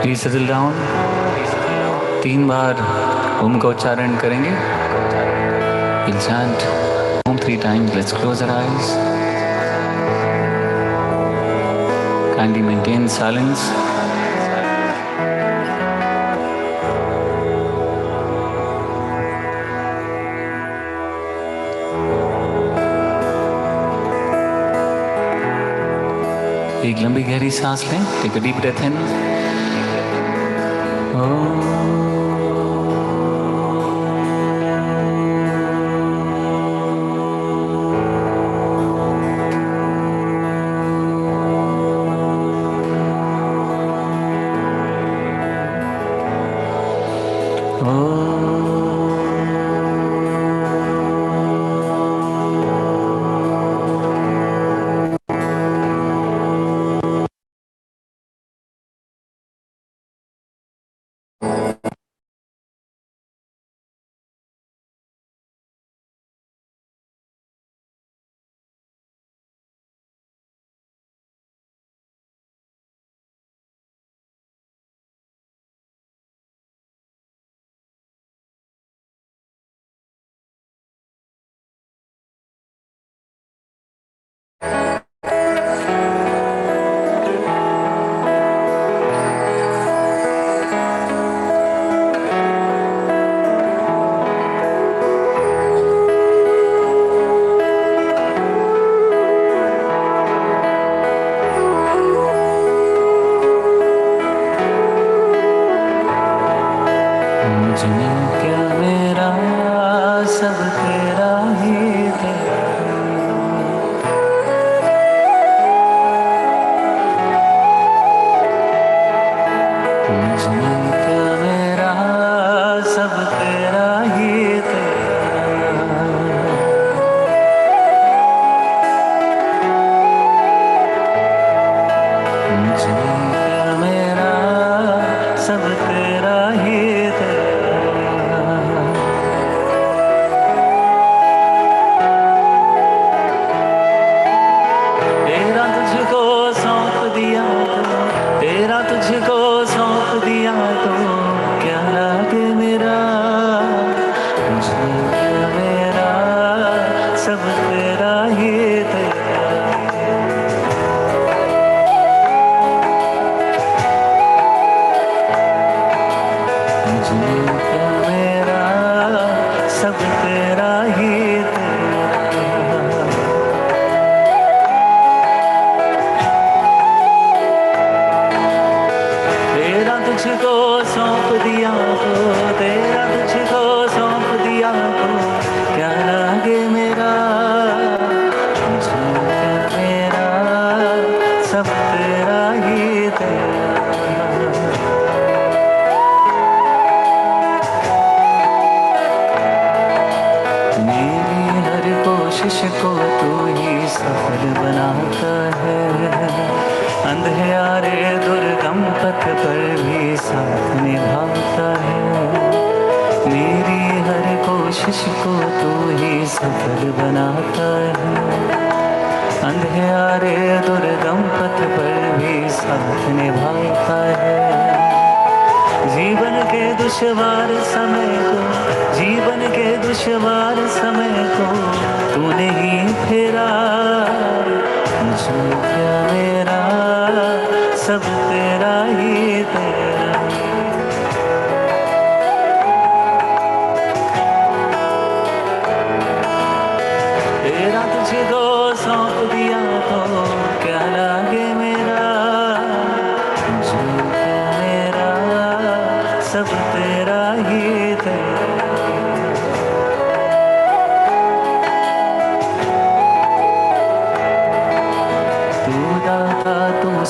Please settle down. 3 बार ओम का उच्चारण करेंगे। We'll chant Om 3 times. Let's close our eyes. Kindly maintain silence. एक लंबी गहरी सांस लें। Take a deep breath in.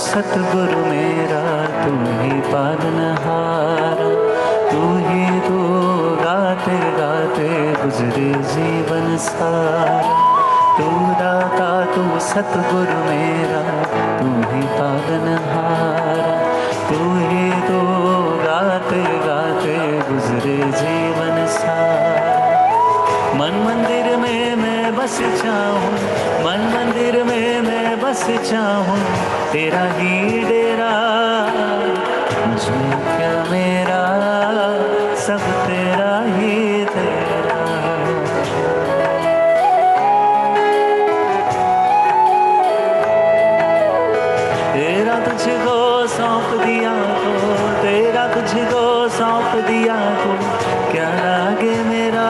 सतगुरु मेरा तू ही पालनहारा, तू ही तो गाते गाते गुजरे जीवन सारा। तू दाता तू सतगुरु मेरा तू ही पालनहारा, तू ही तो गाते गाते गुजरे जीवन सारा। मन मंदिर में मैं बस जाऊं, मन मंदिर में मैं बस जाऊं, तेरा ही डेरा मुझमें सौंप दिया तो, तेरा तुझको सौंप दिया तो क्या लागे मेरा,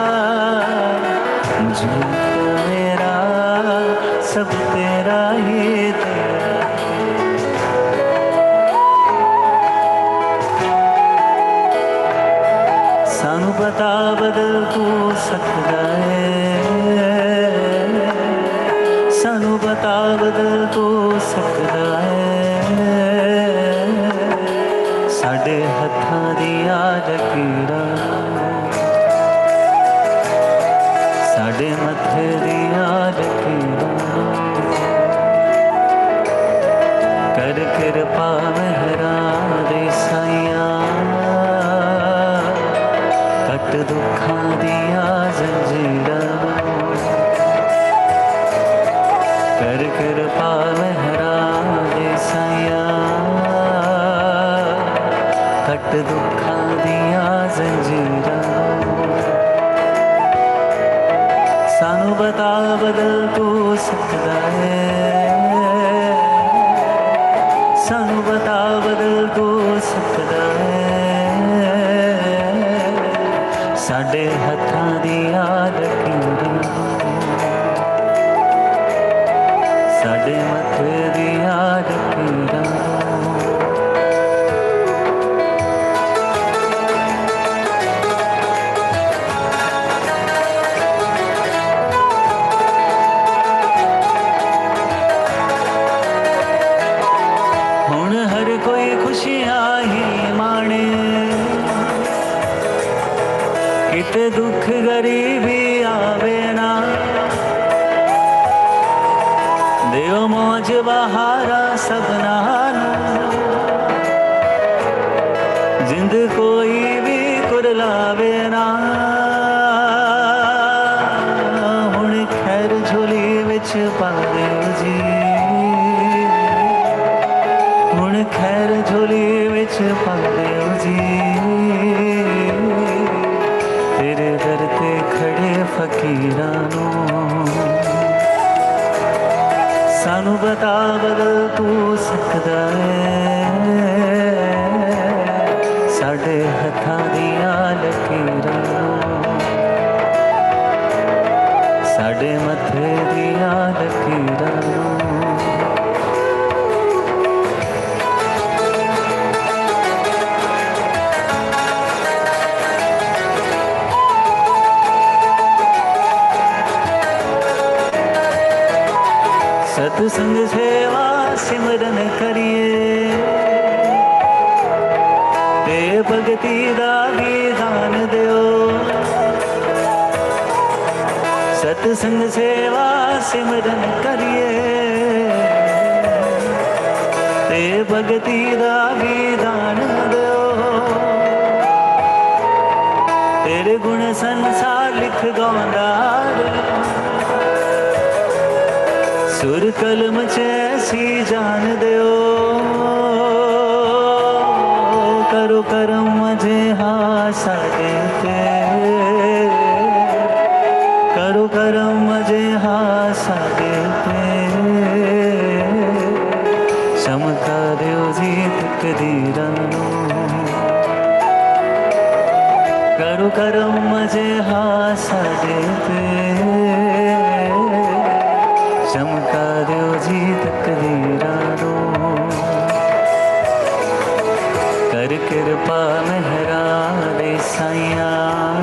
मुझे तो मेरा सब तेरा ही तेरा। सानू पता बदल तू सकदा है, सानू पता बदल तू सकदा है, साडे हत्थां दियां लकीरां, साडे मत्थे दियां लकीरां, कर किरपा मेहरां दे साईयां, कट दुखां दियां जंजीरां, कर किरपा मेहरां दे साईयां, कट दुखां दियां जंजीरां। सानू बता बदल तू सकदा है, सानू बता बदल तू सकदा है, साडे हत्थां दियां लकीरां, साडे मत्थे दियां लकीरां। हुण हर कोई खुशियां ही माणे, किते दुख गरीबी आवे ना, देव मौज बहारा सबना नूं, जिंद कोई भी कुरलावे ना, हुण खैर झोली विच पा दिओ जी, हुण खैर झोली विच पा दिओ जी, तेरे दर ते खड़े फकीरां नूं, सानू बता बदल तू सकदा है, साडे हत्थां दियां लकीरां, साडे मत्थे दियां लकीरां। सत्संग सेवा सिमरन करिए, ते भगती दा भी दान दिओ, सत्संग सेवा सिमरन करिए, ते भगती दा भी दान दिओ, तेरे गुण संसार लिख गाउंदा, सुर कलम च ऐसी जान दिओ, करो करम मजे हाँ साडे ते, करो करम मजे हाँ साडे ते, चमका दिओ जी तकदीरां नूं, करो करम मजे हाँ साडे ते, चमका दिओ जी तकदीरां नूं, कर किरपा मेहरां दे साईयां,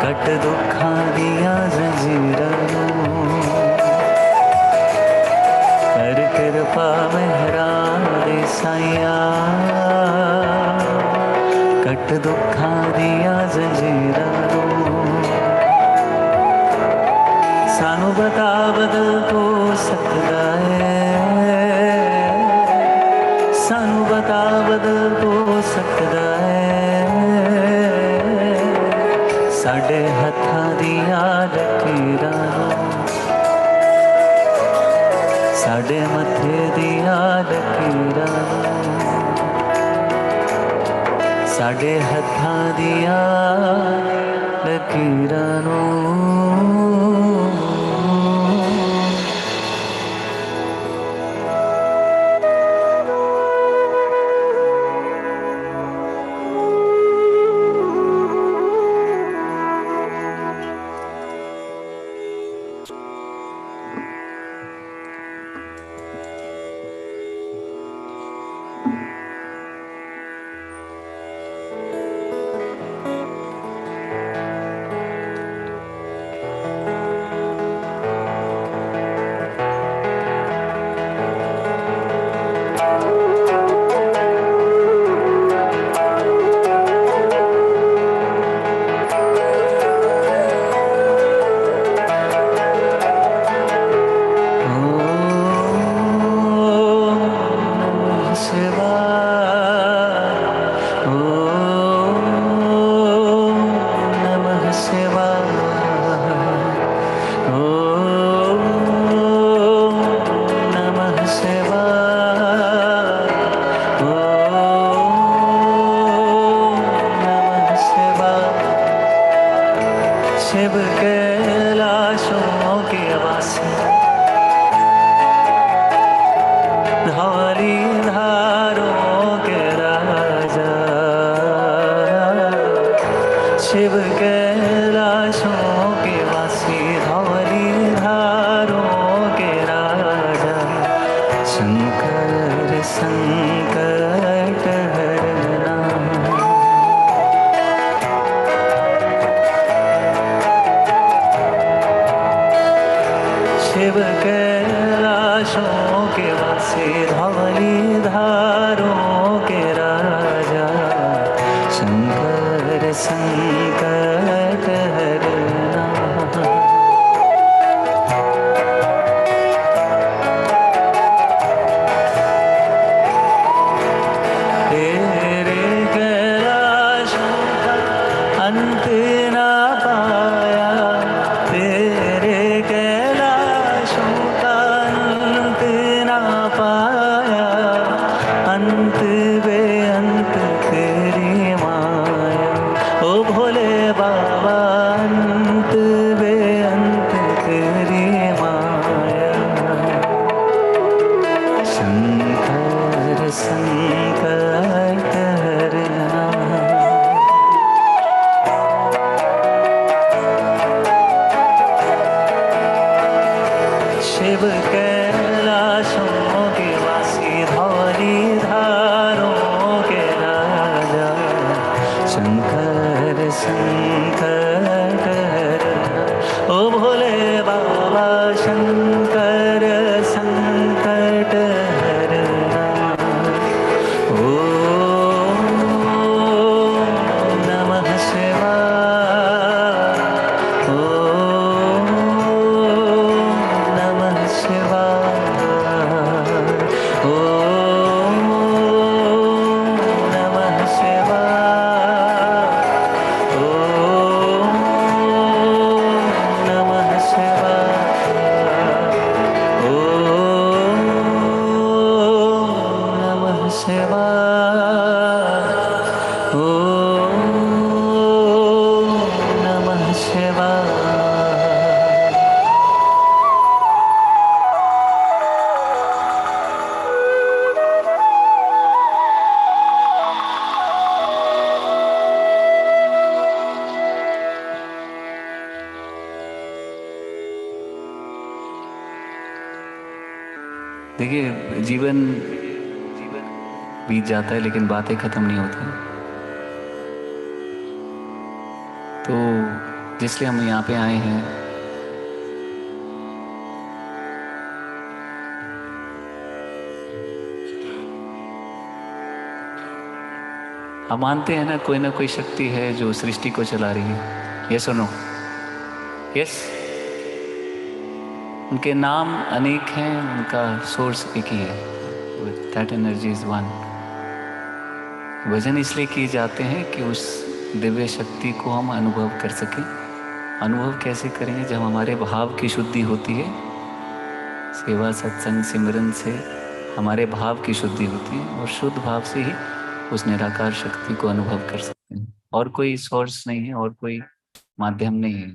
कट दुखां दियां जंजीरां नूं, कर किरपा मेहरां दे साईयां, कट दुखां दियां जंजीरां नूं। सानू बता बदल तू सकदा है, सानू बता बदल तू सकदा है, साडे हत्थां दियां लकीरां, साडे मत्थे दियां लकीरां, साडे हत्थां दियां लकीरां नूं। शिवाय, ओम नमः शिवाय, ओम नमः शिवाय, ओम नमः शिवाय। शिव कैलाशों के वासी, धौली धारों के राजा, शिव कैलाशों के वासी, धौली धारों के राजा, शंकर संकट हरना। शिव कैलाशों के वासी, धवली धारों के राजा, शंकर संकट हरना। तेरे कैलाशों का अंत ना पाया, तेरे कैलाशों का अंत ना पाया, अंत बेअंत तेरी माया। ओ भोले बाबा, अंत बेअंत तेरी माया, शंकर संकट हरना। शिव कैलाशों के वासी, धौली धारों के राजा, शंकर संकट हरना। ओ भोले बाबा, शंकर संकट हरना। ओम नमः शिवाय, ओम नमः शिवाय, ओम नमः शिवाय, ओम नमः शिवाय, ओम नमः शिवाय, ओम नमः शिवाय। देखिए, जीवन बीत जाता है लेकिन बातें खत्म नहीं होती। तो जिसलिए हम यहाँ पे आए हैं, हम मानते हैं ना कोई शक्ति है जो सृष्टि को चला रही है। यस और नो? यस। उनके नाम अनेक हैं, उनका सोर्स एक ही है। That energy is one. भजन इसलिए किए जाते हैं कि उस दिव्य शक्ति को हम अनुभव कर सकें। अनुभव कैसे करेंगे? जब हमारे भाव की शुद्धि होती है। सेवा सत्संग सिमरन से हमारे भाव की शुद्धि होती है, और शुद्ध भाव से ही उस निराकार शक्ति को अनुभव कर सकते हैं। और कोई सोर्स नहीं है, और कोई माध्यम नहीं है।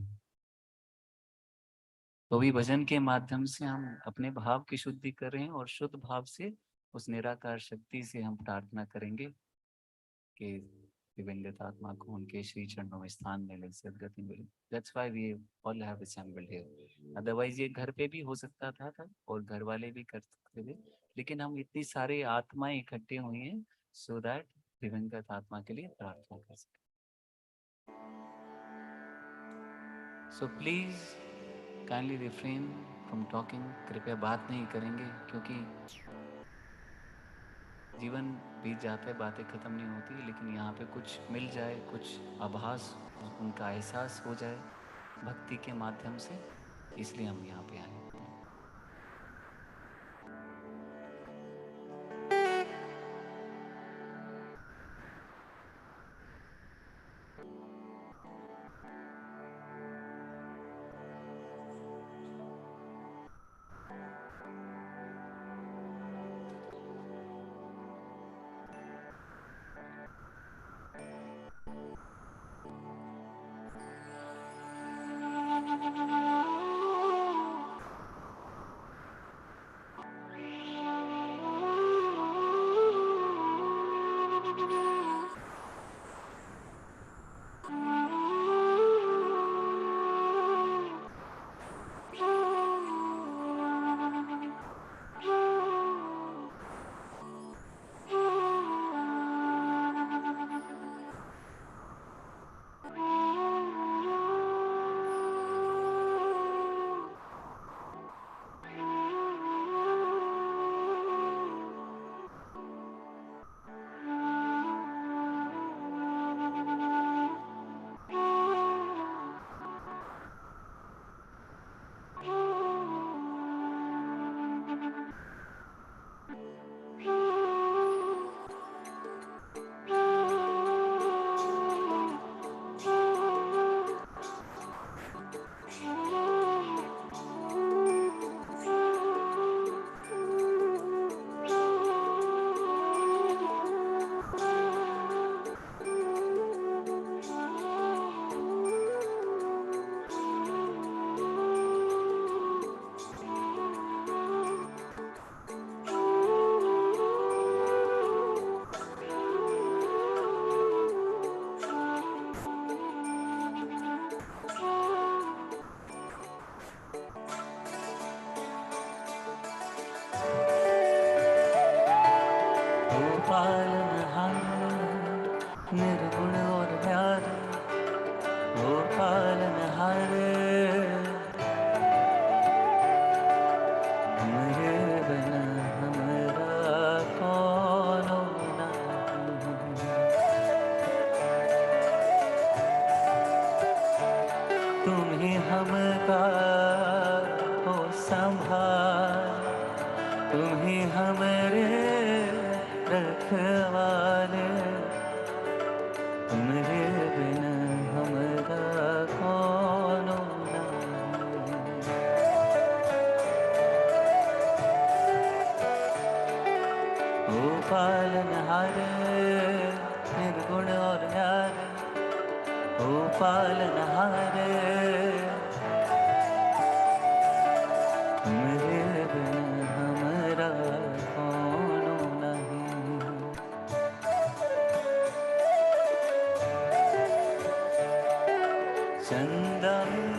तो भी भजन के माध्यम से हम अपने भाव की शुद्धि कर रहे हैं, और शुद्ध भाव से उस निराकार शक्ति से हम प्रार्थना करेंगे कि दिवंगत आत्मा को उनके श्री चरणों में स्थान मिले, सदगति मिले। That's why we all have assembled here. Otherwise ये घर पे भी हो सकता था और घर वाले भी कर सकते थे, लेकिन हम इतनी सारे आत्माएं इकट्ठे हुई हैं सो दैट दिवंगत आत्मा के लिए प्रार्थना कर सके। So please kindly refrain from talking. कृपया बात नहीं करेंगे, क्योंकि जीवन बीत जाता है, बातें खत्म नहीं होती। लेकिन यहाँ पे कुछ मिल जाए, कुछ आभास, उनका एहसास हो जाए भक्ति के माध्यम से, इसलिए हम यहाँ पे आए। पालनहार निर्गुण और न्यारे, ओ पालनहार तुम्हारे बिना हमारा कौन नहीं। तुम ही हमका हो संभाल, तुम ही हमारे रखवाले, तुम्हारे बिना हमारा कौन नहीं। ओ पालनहार निर्गुण और न्यारे, ओ पालनहार तुम्हारे बिना हमारा कौन नहीं। चंदा में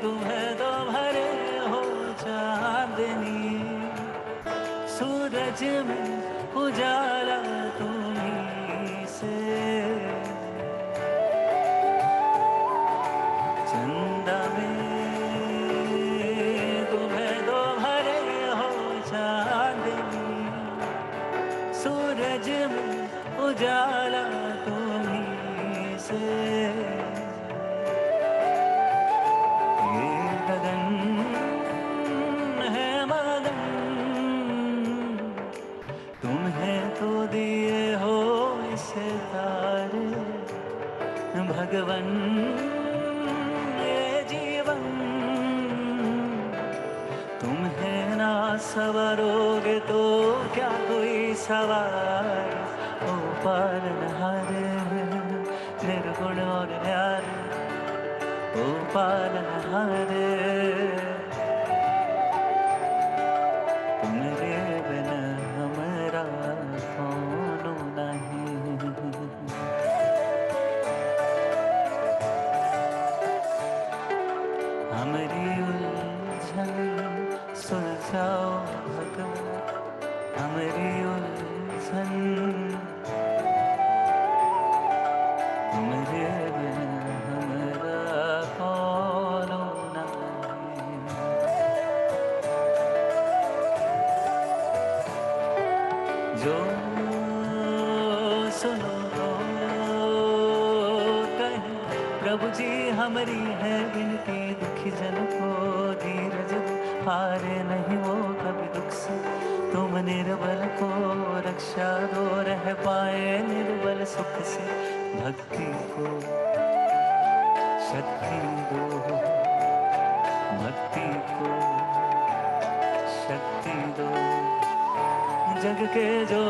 तुम्हें तो भरे हो चांदनी, सूरज में उजाला तुम्हीं से, चंदा में तुम्हें तो भरे हो चांदनी, सूरज में उजाला तुम्हीं से। ये गगन है मगन, तुम्हें तो दिए हो इसे तारे भगवन, ये जीवन तुम्हें ना सवरोगे तो क्या कोई सवार। ओ पालनहार निर्गुण और न्यारे, ओ पालनहार तुम्हारे बिना हमारा कौन नहीं। हमारी उलझन सुलझाओ भगवान, हमारी उलझन तुम्हारे बिना हमारा कौन नहीं। जो सुनो कहीं प्रभु जी हमारी है विनती, दुखी जन को धीरज हारे नहीं वो कभी दुख से, तुम निर्बल को रक्षा दो, रह पाए निर्बल सुख से, भक्ति को शक्ति दो, भक्ति को शक्ति दो। जग के जो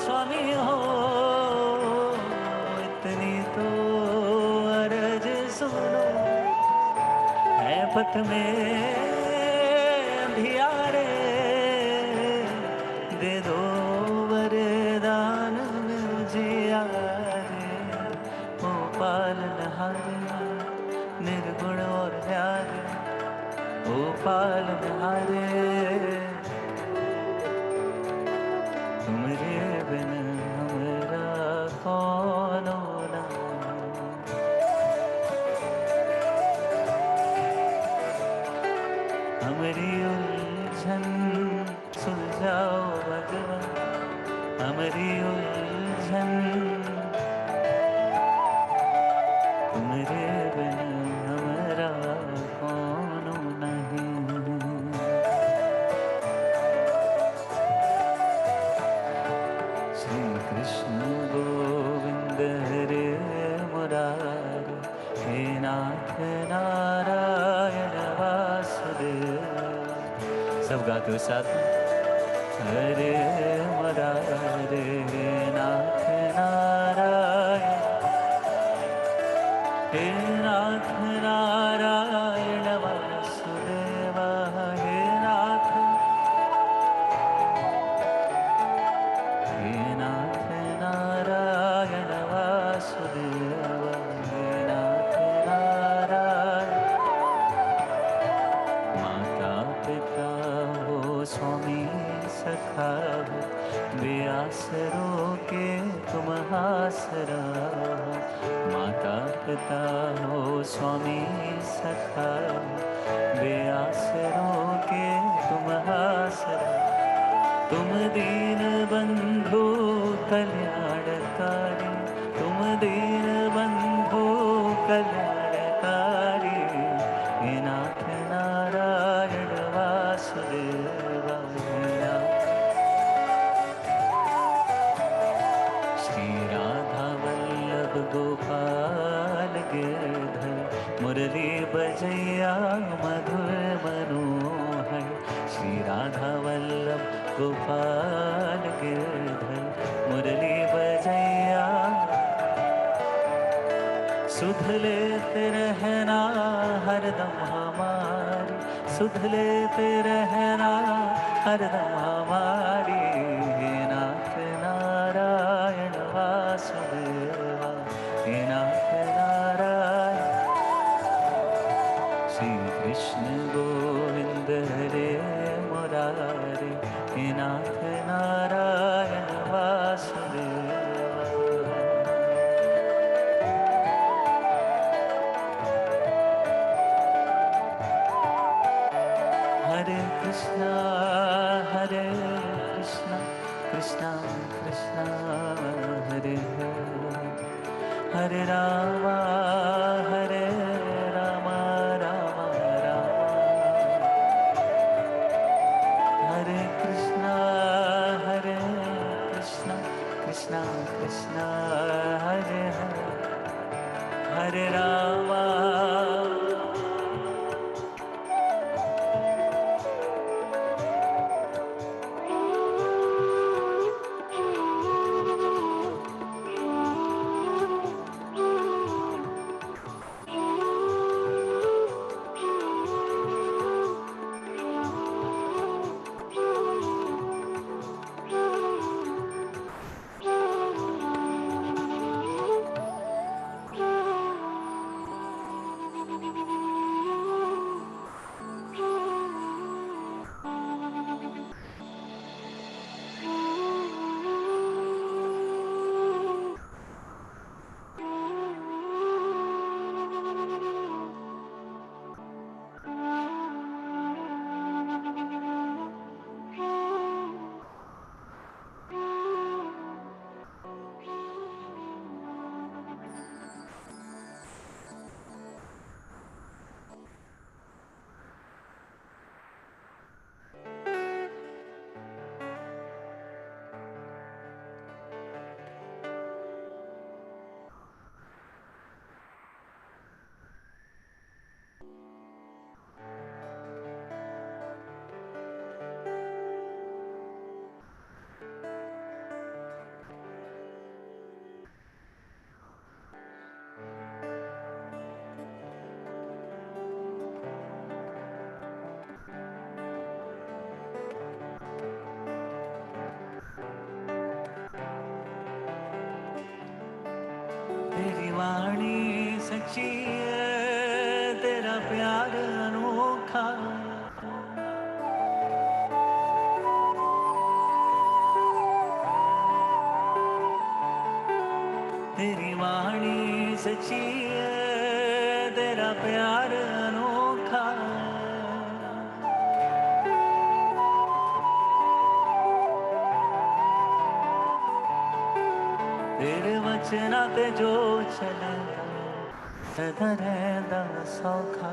स्वामी हो इतनी तो अरज सुनो, है पथ में अंधियारे, दे दो वरदान में उजियारे। ओ पालनहार निर्गुण और न्यारे, ओ पालनहार तुम्हारे बिना हमारा कौन नहीं। हमारी उलझन सुलझाओ भगवान, हमारी उलझन तुम्हारे बिना हमारा कौन नहीं। श्री कृष्ण गोविंद हरे मुरारे, हे नाथ नारायण वासुदेव। सब गाते हो साथ में। हरे मुरारे हे नाथ नारायण, हे नाथ नारायण वासुदेव, हे नाथ नारायण वासुदेव, हे नाथ नारायण। माता पिता हो स्वामी सखा हो, बेआसरों के तुम आसरा हो। माता पिता हो स्वामी सखा हो, बेआसरों के तुम आसरा। तुम दीन बंधु कल्याणकारी, तुम दीन बंधु कल्याणकारी। हे नाथ नारायण वासुदेवा, हे नाथ। श्री राधा वल्लभ गोपाल गिरधर, मुरली बजैया मधुर मनोहर। श्री राधा वल्लभ गोपाल गिरधर, मुरली बजैया। सुध लेते रहना हरदम हमारी, सुध लेते रहना हरदम हमारी। हे नाथ नारायण वासुदेवा, हे नाथ नारायण। श्री कृष्ण गोविंद हरे मुरारे, हे नाथ नारायण वासुदेवा। हरे कृष्णा कृष्णा कृष्णा हरे हरे, हरे रामा रामा रामा। हरे कृष्णा कृष्णा कृष्णा हरे हरे, हरे रामा। तेरी वाणी सच्ची है, तेरा प्यार अनोखा। तेरी वाणी सच्ची है, तेरा प्यार अनोखा। तेरे वचना ते जो चले सदा रहंदा सौखा।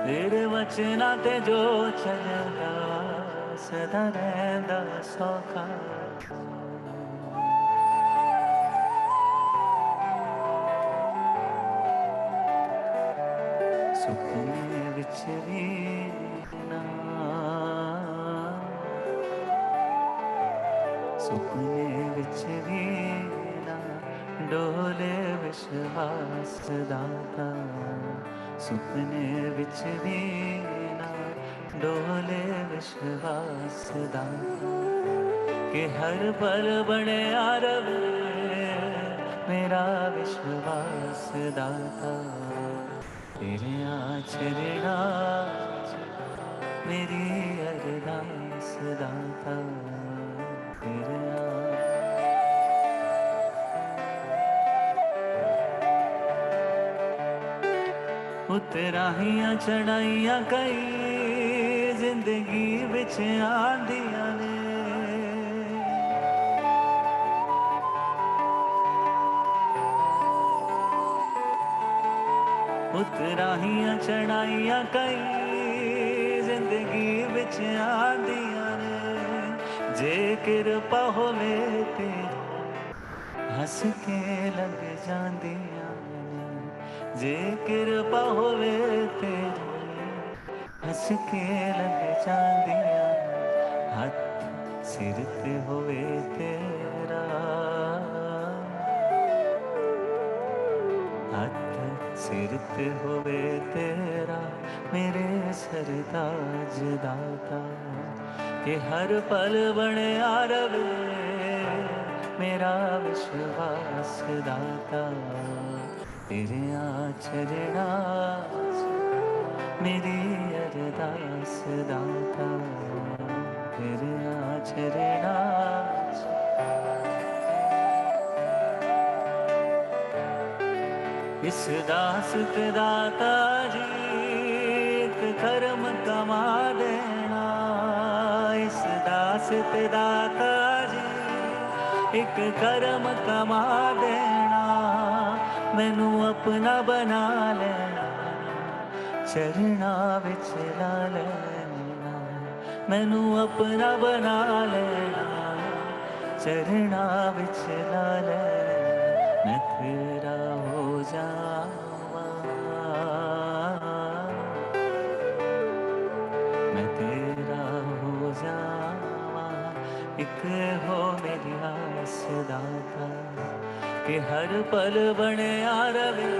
तेरे वचना ते जो चलेगा सदा रहंदा सौखा। सुपने विच भी ना, सुपने विच भी ना डोले विश्वास दाता। सुपने विच भी ना डोले विश्वास दाता। कि हर पल बने आरव मेरा विश्वास दाता। तेरे आचरणा मेरी अरदास दाता। तेरे उतराहियां चढ़ाइयां कई जिंदगी विच आंदियां ने। उतराहियां चढ़ाइयां कई जिंदगी विच आंदियां ने। जे किरपा होवे तेरी हस के लग जांदियां ने। जे किरपा होवे तेरी हस के लग जांदियां। हथ सिर ते होवे तेरा, हथ सिर ते होवे तेरा मेरे सरताज दाता। कि हर पल बने रवे मेरा विश्वास दाता। तेरे आचरणा मेरी अरदास दाता। तेरे आचरणा इस दास ते दाता जी एक कर्म कमा देना। इस दास ते दाता जी एक कर्म कमा देना। मैनू अपना बना लेना, चरना विच ला लेना। मैनू अपना बना लेना, चरना विच ला लेना। मैं तेरा हो जावा, मैं तेरा हो जावा। एक हो मेरी आस दाता। कि हर पल बने रवे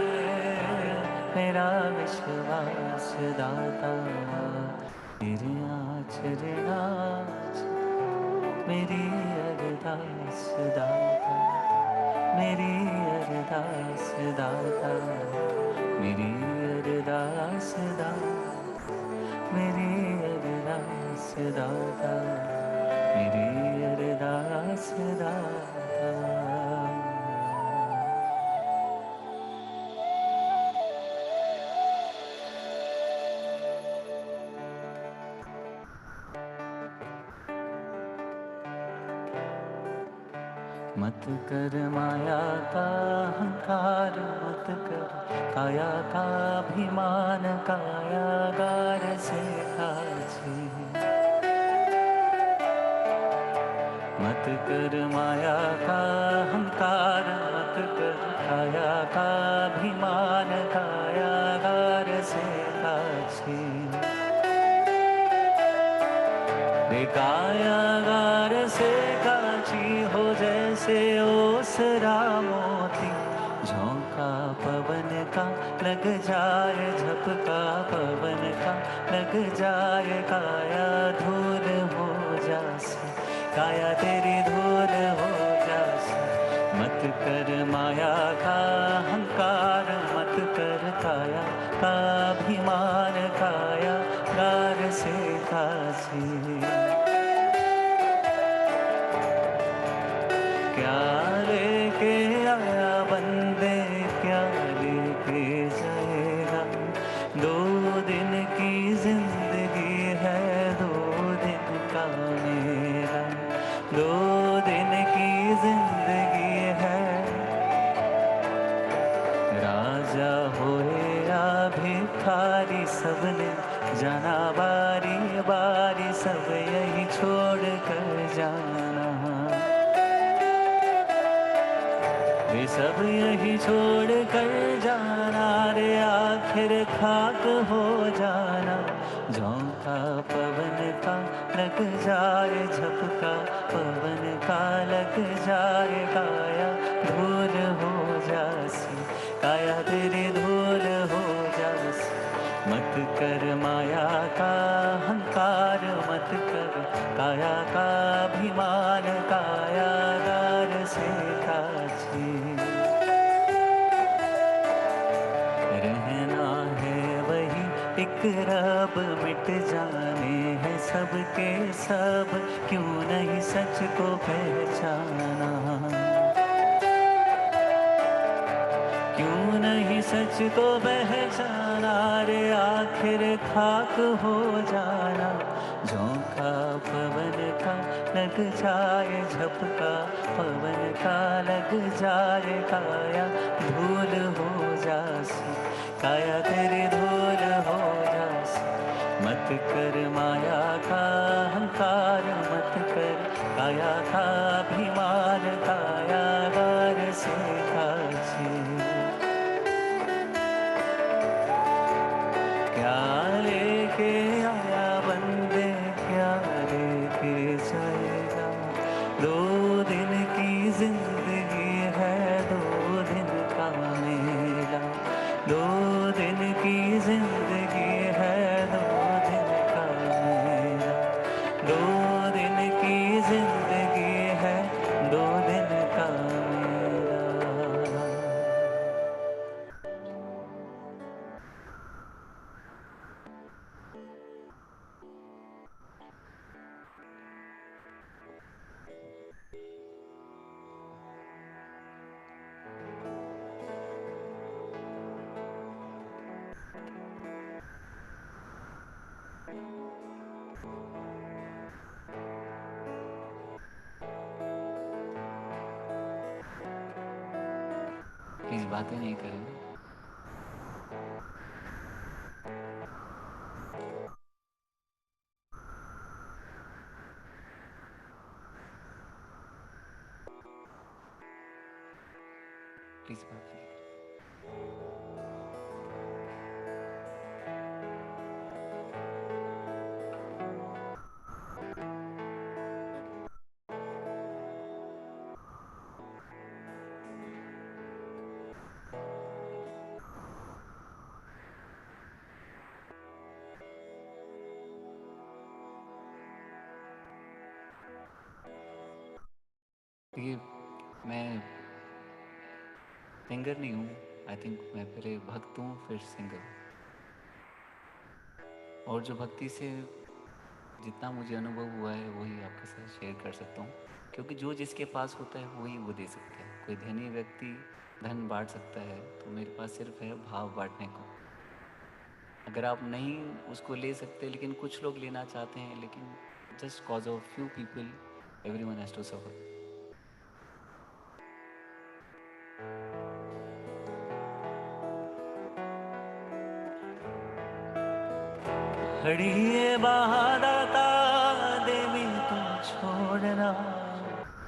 मेरा विश्वास दाता। तेरे आचरणा मेरी अरदास दाता। मेरी अरदास दाता। मेरी अरदास दाता। मेरी अरदास दाता। मेरी अरदास दाता। मत कर माया का अहंकार, मत कर काया का अभिमान। कायागार से खाची मत कर माया का अहंकार, मत कर काया का अभिमान। कायागार से खाची कायागार से काची हो जैसे ओसरा मोती। झोंका पवन का लग जाए, झपका पवन का लग जाए। काया धूल हो जासी, काया तेरी धूल हो जासी। मत कर माया का अहंकार, मत कर काया का अभिमान। काया गार से कासी क्या लेके आया बंदे, क्या लेके जाएगा। 2 दिन की जिंदगी है, 2 दिन का मेरा। 2 दिन की जिंदगी है। राजा होए या भिखारी सबने जाना बारी बारी। सब यही छोड़ कर जाना, वे सब यही छोड़ कर जाना। रे आखिर खाक हो जाना। झोंका पवन का लग जाए, झपका पवन का लग जाए। काया धूल हो जासी, काया तेरी धूल हो जासी। मत कर माया का अहंकार, मत कर काया का अभिमान। कायागार से काची रहना है वही एक रब, मिट जाने हैं सबके सब, क्यों नहीं सच को पहचाना, क्यों नहीं सच को पहचाना, रे आखिर खाक हो जाना, झोंका पवन का लग जाए, झपका पवन का लग जाए, काया धूल हो जासी, काया तेरी धूल हो जासी, मत कर माया का अहंकार, मत कर काया का अभिमान, कायागार से काछे क्या लेके आया बंदे, क्या लेके जाएगा, 2 दिन की जिंदगी है, 2 दिन का मेला, 2 दिन की जिंदगी है, 2 दिन का मेला, 2 दिन की जिंदगी है, 2 दिन का मेला। प्लीज बातें नहीं करें। प्लीज बात नहीं करें। देखिए, मैं सिंगर नहीं हूँ। आई थिंक मैं पहले भक्त हूँ, फिर सिंगर। और जो भक्ति से जितना मुझे अनुभव हुआ है वही आपके साथ शेयर कर सकता हूँ, क्योंकि जो जिसके पास होता है वही वो दे सकता है। कोई धनी व्यक्ति धन बांट सकता है, तो मेरे पास सिर्फ है भाव बांटने को। अगर आप नहीं उसको ले सकते, लेकिन कुछ लोग लेना चाहते हैं, लेकिन just cause of few people everyone has to suffer. खड़िए बहादाता देवी तू छोड़ना,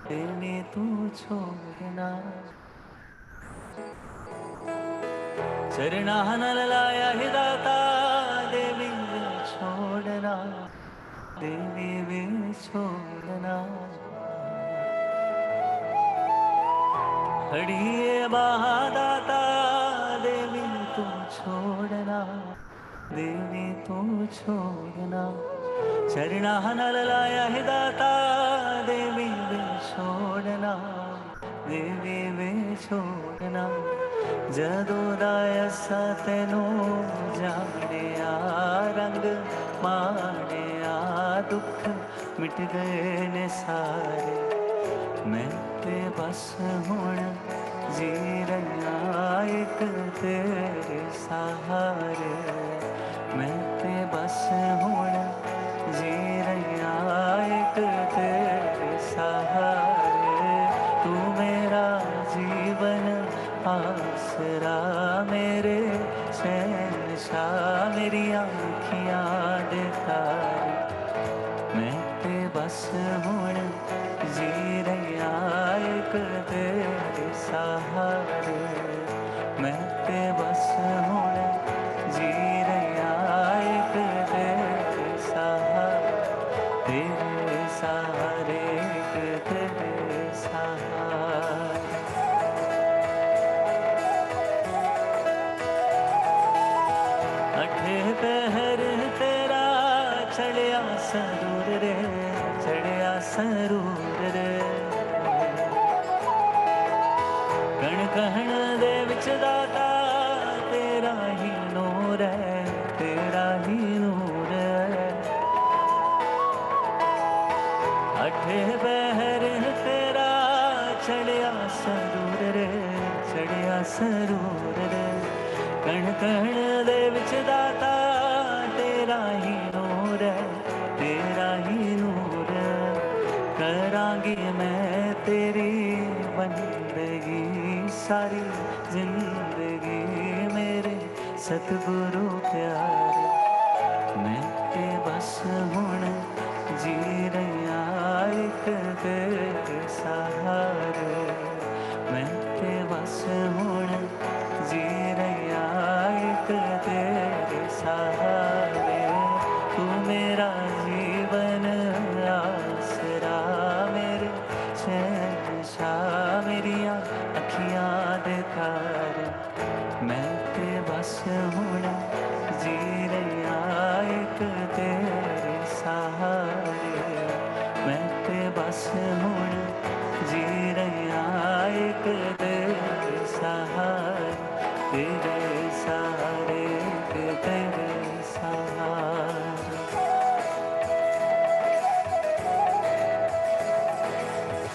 देवी तू छोड़ना, चरना न लाया ही दाता, देवी वे छोड़ना, देवी वे छोड़ना, खड़िए बहादाता देवी तू छोड़ना, देवी तू छोड़ना, चरना न लाया है दाता, देवी वे छोड़ना, देवी वे छोड़ना, जदों दा असा तैनू जाने आ, रंग माने आ, दुख मिट गए ने सारे, मैं ते बस हुण जी रहा एक तेरे सहारे, मैं ते बस हुण जी रहा एक तेरे सहारे, तू मेरा जीवन आसरा, मेरे शहंशाह, मेरी आँखियाँ दे तारे, मैं ते बस हुण जी रहा एक तेरे सहारे, मैं ते बस हुण जी रहा एक तेरे सहारे, तेरे सहारे एक तेरे सहारे। अठे पहर तेरा चढ़िया सरूर रे, चढ़िया सरूर रे, कण कहण दे विच दाता तेरा कण कण दे विच दाता तेरा ही नूर है, तेरा ही नूर है। करांगी मैं तेरी बंदगी सारी जिंदगी मेरे सतगुरु प्यारे। मैं ते बस हुण जी रहा एक तेरे सहारे। मैं ते बस हुण जी रहा एक तेरे सहारे। तू मेरा जीवन आसरा मेरे शहंशाह मेरिया अखियां दे तारे। मैं ते बस हुण जी रहा एक तेरे सहारे। मैं ते बस हुण जी रहा एक तेरे सहारे। तेरे सहारे तेरे सहारे।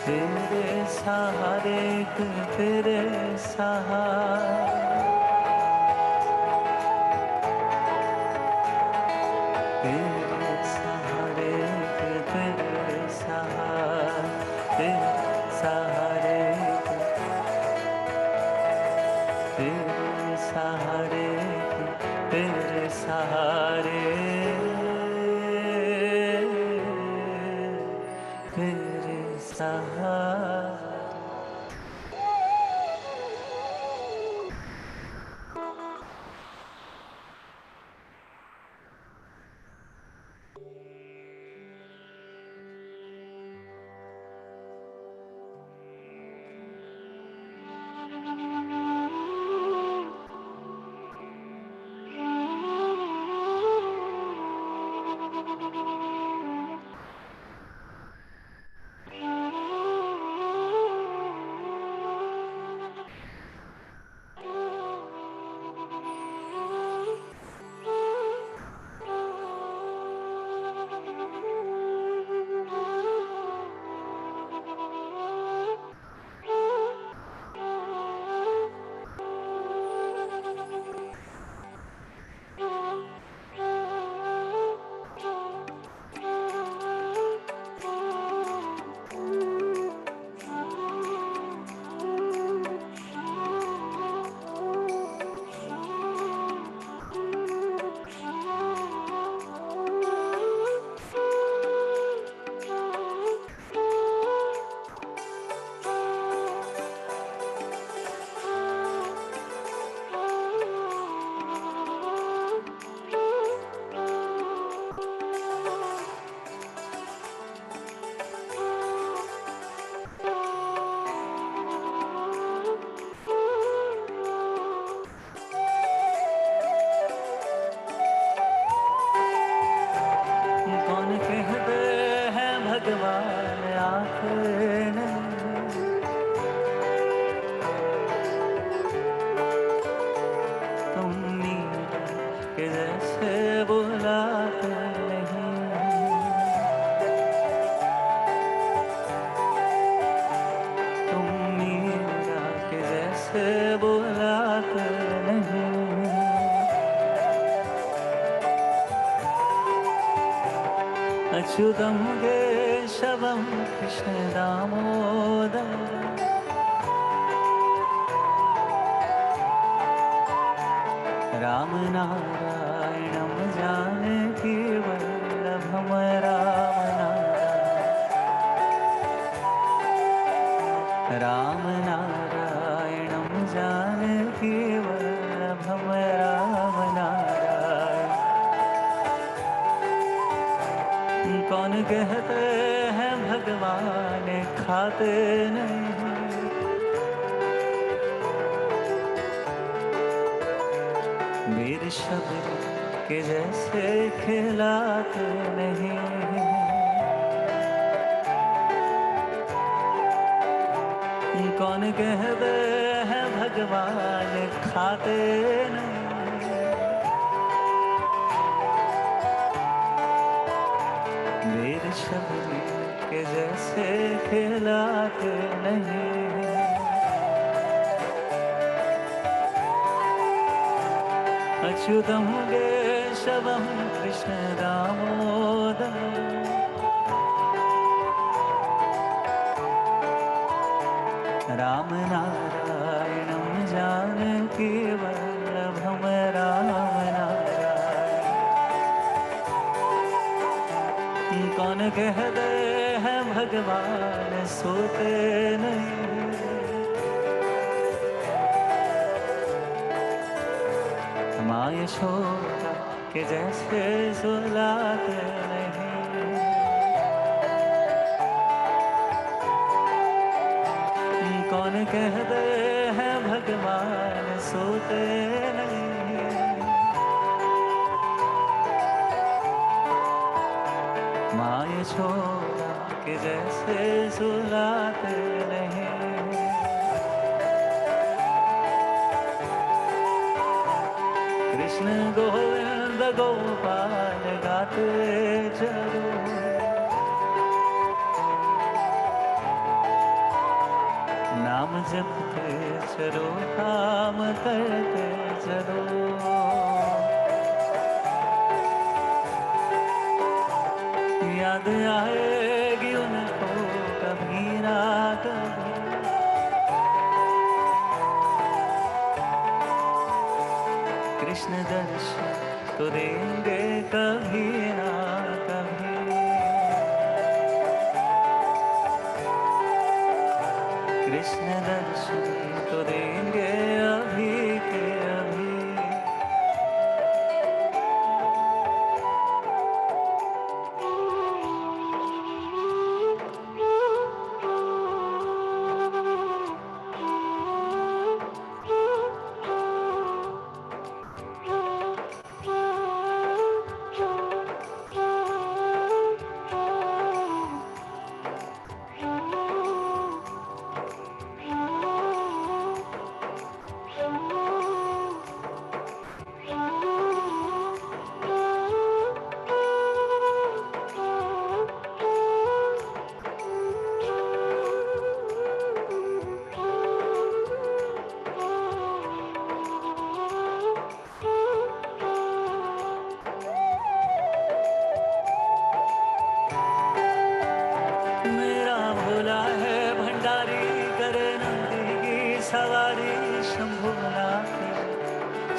तेरे सहारे तेरे सहारे। तेरे सहारे तेरे सहारे। तेरे सहारे तेरे सहारे तेरे सहारे। तेरे सहारे। कौन कहते हैं भगवान आंखें नहीं। तुम मीरा के जैसे बुलाते नहीं। तुम मीरा के जैसे बुलाते नहीं। अच्युतम केशवम कृष्ण दामोदर। राम नारायणम जानकी वल्लभम। राम नारायण राम नारायणम जानकी वल्लभम। राम नारायण। कौन कहते हैं भगवान खाते नहीं। मेरे शब्द के जैसे खिलाते नहीं। कौन कहते हैं भगवान खाते नहीं। मेरे शब्द के जैसे खिलाते नहीं। अच्युतं केशवं कृष्ण दामोदरम् राम नारायणं जानकी वल्लभं राम नारायण। कौन कहते हैं भगवान सोते नहीं, माँ यशोदा के जैसे सुलाते नहीं। कौन कहते हैं भगवान सोते नहीं, माँ यशोदा के जैसे सुलाते नहीं। कृष्ण गोविंद गोपाल गाते चलो, नाम जपते चलो काम करते चलो। याद आएगी उनको कभी ना कभी, कृष्ण दर्शन तो देंगे कभी ना कभी। कृष्ण दर्शन तो देंगे अभी के अभी।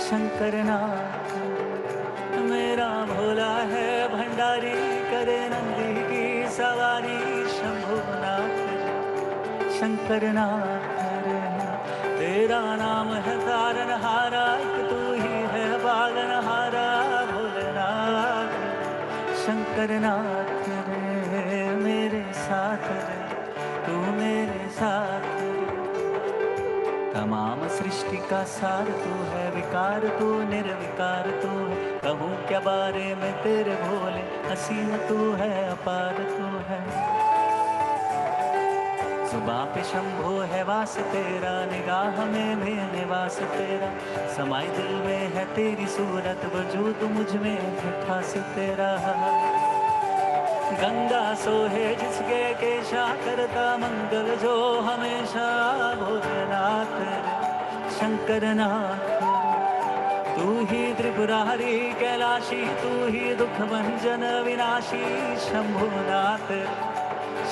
शंकरनाथ मेरा भोला है भंडारी, करे नंदी की सवारी शंभुनाथ शंकरनाथ। तेरा नाम है तारनहारा, तू ही है पालनहारा भोलेनाथ शंकरनाथ रे। मेरे साथ रे तू मेरे साथ रे, तमाम सृष्टि का सार तू है, विकार तू निर्विकार तू है। कहूँ क्या बारे में तेरे भोले, असीम तू है अपार तू है। जुबां पे शंभो है वास तेरा, निगाह में भी निवास तेरा। समाई दिल में है तेरी सूरत, वजूद मुझ में है खास तेरा। गंगा सोहे जिसके केशा, करता मंगल जो हमेशा भोलेनाथ शंकरनाथ। तू ही त्रिपुरारी कैलाशी, तू ही दुख भंजन विनाशी शंभुनाथ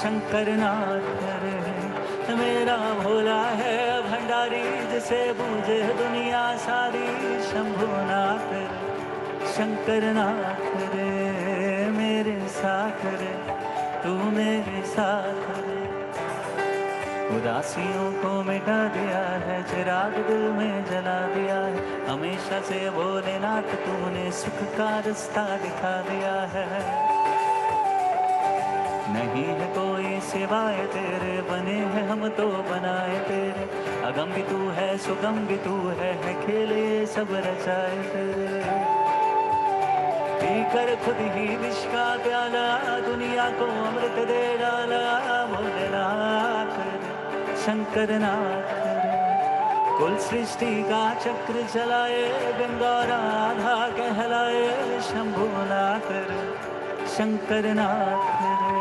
शंकरनाथ रे। मेरा भोला है भंडारी, जिसे बूझे दुनिया सारी शंभुनाथ शंकरनाथ रे। मेरे साथ रे तू मेरे साथ रे, उदासियों को मिटा दिया है, चिराग दिल में जला दिया है। हमेशा से भोलेनाथ तूने सुख का रास्ता दिखा दिया है। नहीं है कोई सिवाय तेरे, बने हैं हम तो बनाए तेरे। अगम भी तू है सुगम भी तू है खेले सब रचाए तेरे। पीकर खुद ही विष का प्याला, दुनिया को अमृत दे डाला भोलेनाथ शंकरनाथ रे। कुल सृष्टि का चक्र चलाए, गंगा राधा कहलाए शंभुनाथ शंकरनाथ रे।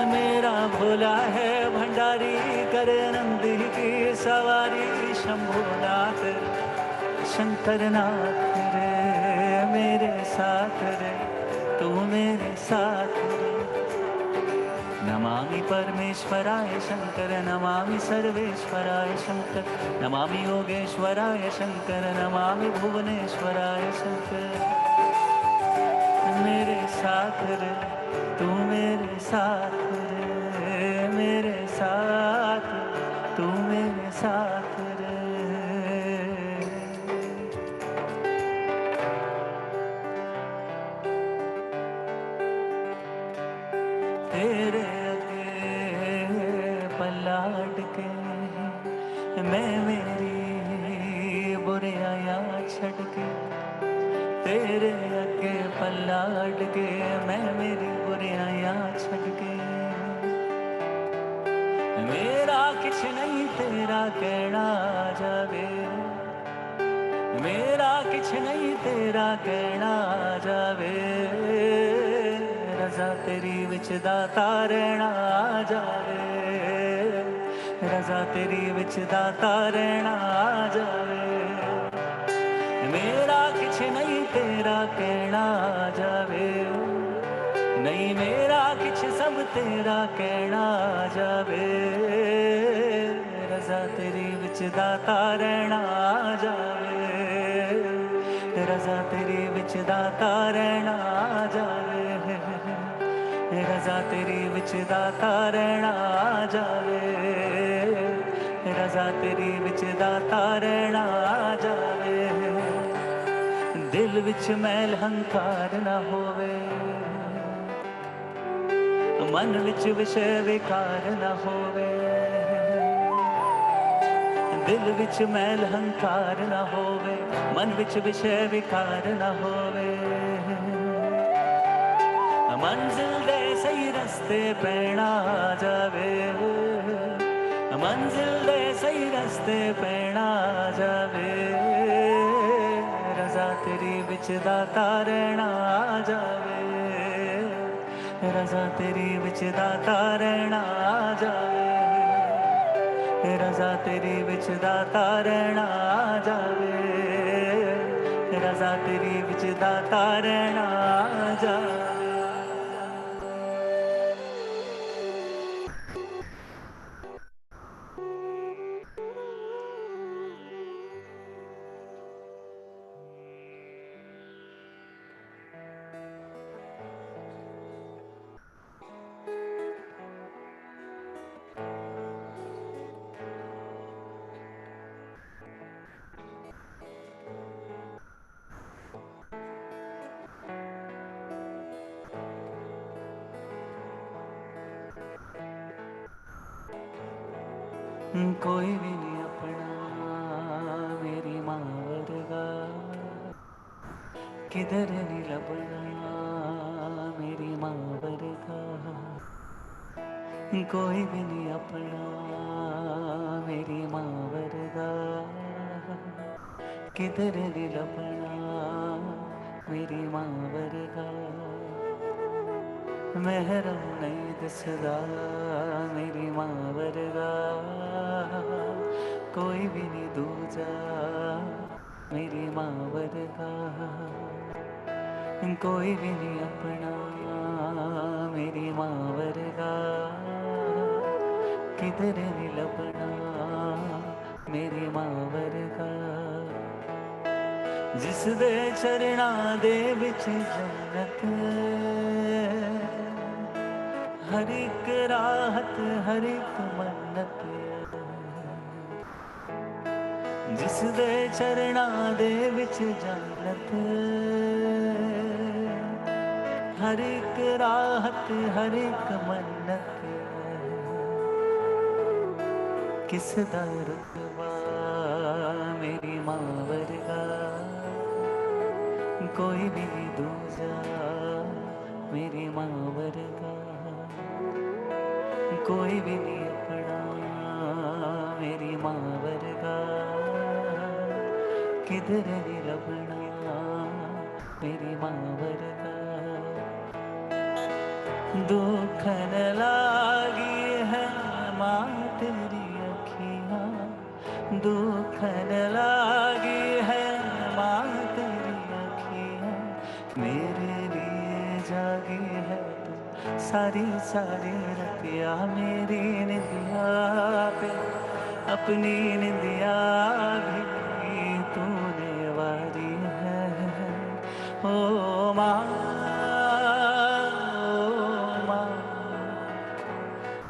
मेरा भोला है भंडारी, करे नंदी की सवारी शंभुनाथ शंकर नाथ रे, मेरे साथ रे, तू मेरे साथ रे। नमामि परमेश्वराय शंकर, नमामि सर्वेश्वराय शंकर, नमामि योगेश्वराय शंकर, नमामि भुवनेश्वराय शंकर। मेरे साथ रे, तू मेरे साथ रे, मेरे साथ, तू मेरे साथ रे। तेरे पलट के मैं मेरी बुराइयां छड़ के, तेरे आगे पलट के मैं मेरी बुराइयां छड़ के। मेरा किछ नहीं तेरा कहना जावे, मेरा किछ नहीं तेरा कहना जावे। रजा तेरी विच दाता रहना जावे, रजा तेरी विच दाता रहना जावे। मेरा किछ नहीं तेरा कहना जावे, नहीं मेरा किछ सब तेरा कहना जावे। रजा तेरी विच दाता रहना जावे, रजा तेरी विच दाता रहना जावे। रजा तेरी विच दाता रहना जावे, रजा तेरी विच दाता रहना जावे। दिल विच मैल हंकार न होवे, मन विच विषय विकार न होवे। दिल विच मैल हंकार न होवे, मन विच विषय विकार न होवे। मंजिल दे सही रस्ते पैना जावे, मंजिल दे सही रस्ते पैना जावे। रजा तेरी विच दाता रहना जावे, रजा तेरी विच दाता रहना जावे। रजा तेरी विच दाता रहना जावे, रजा तेरी विच दाता रहना जावे। कोई भी नहीं अपना मेरी माँ वर्गा, किधर नहीं लबना मेरी माँ वर्गा। कोई भी नहीं अपना मेरी माँ वर्गा, किधर नहीं लबना मेरी माँ वर्गा। महरम नहीं दसदा मेरी माँ वर्गा, कोई भी नहीं दूजा मेरी माँ वर्गा। कोई भी नहीं अपना मेरी माँ वर्गा, किधर नहीं लबना मेरी माँ वर्गा। जिस दे चरणा दे विच जन्नत, हर एक राहत हर एक मन्नत। जिस दे चरणा दे विच जन्नत, हर एक राहत हर एक मन्नत। किस दा रुतबा मेरी माँ वर्गा, कोई भी नहीं दूजा मेरी माँ वर्गा। कोई भी नहीं अपना मेरी माँ वर्गा, किधर नहीं लबना मेरी माँ वर्गा। दुख न लागी है माँ तेरी अखियाँ, दुख न लागी है मेरे लिए जागी है तू सारी सारी रतिया, मेरी निंदिया पे अपनी निंदिया भी तूने वारी है। ओ माँ, ओ माँ,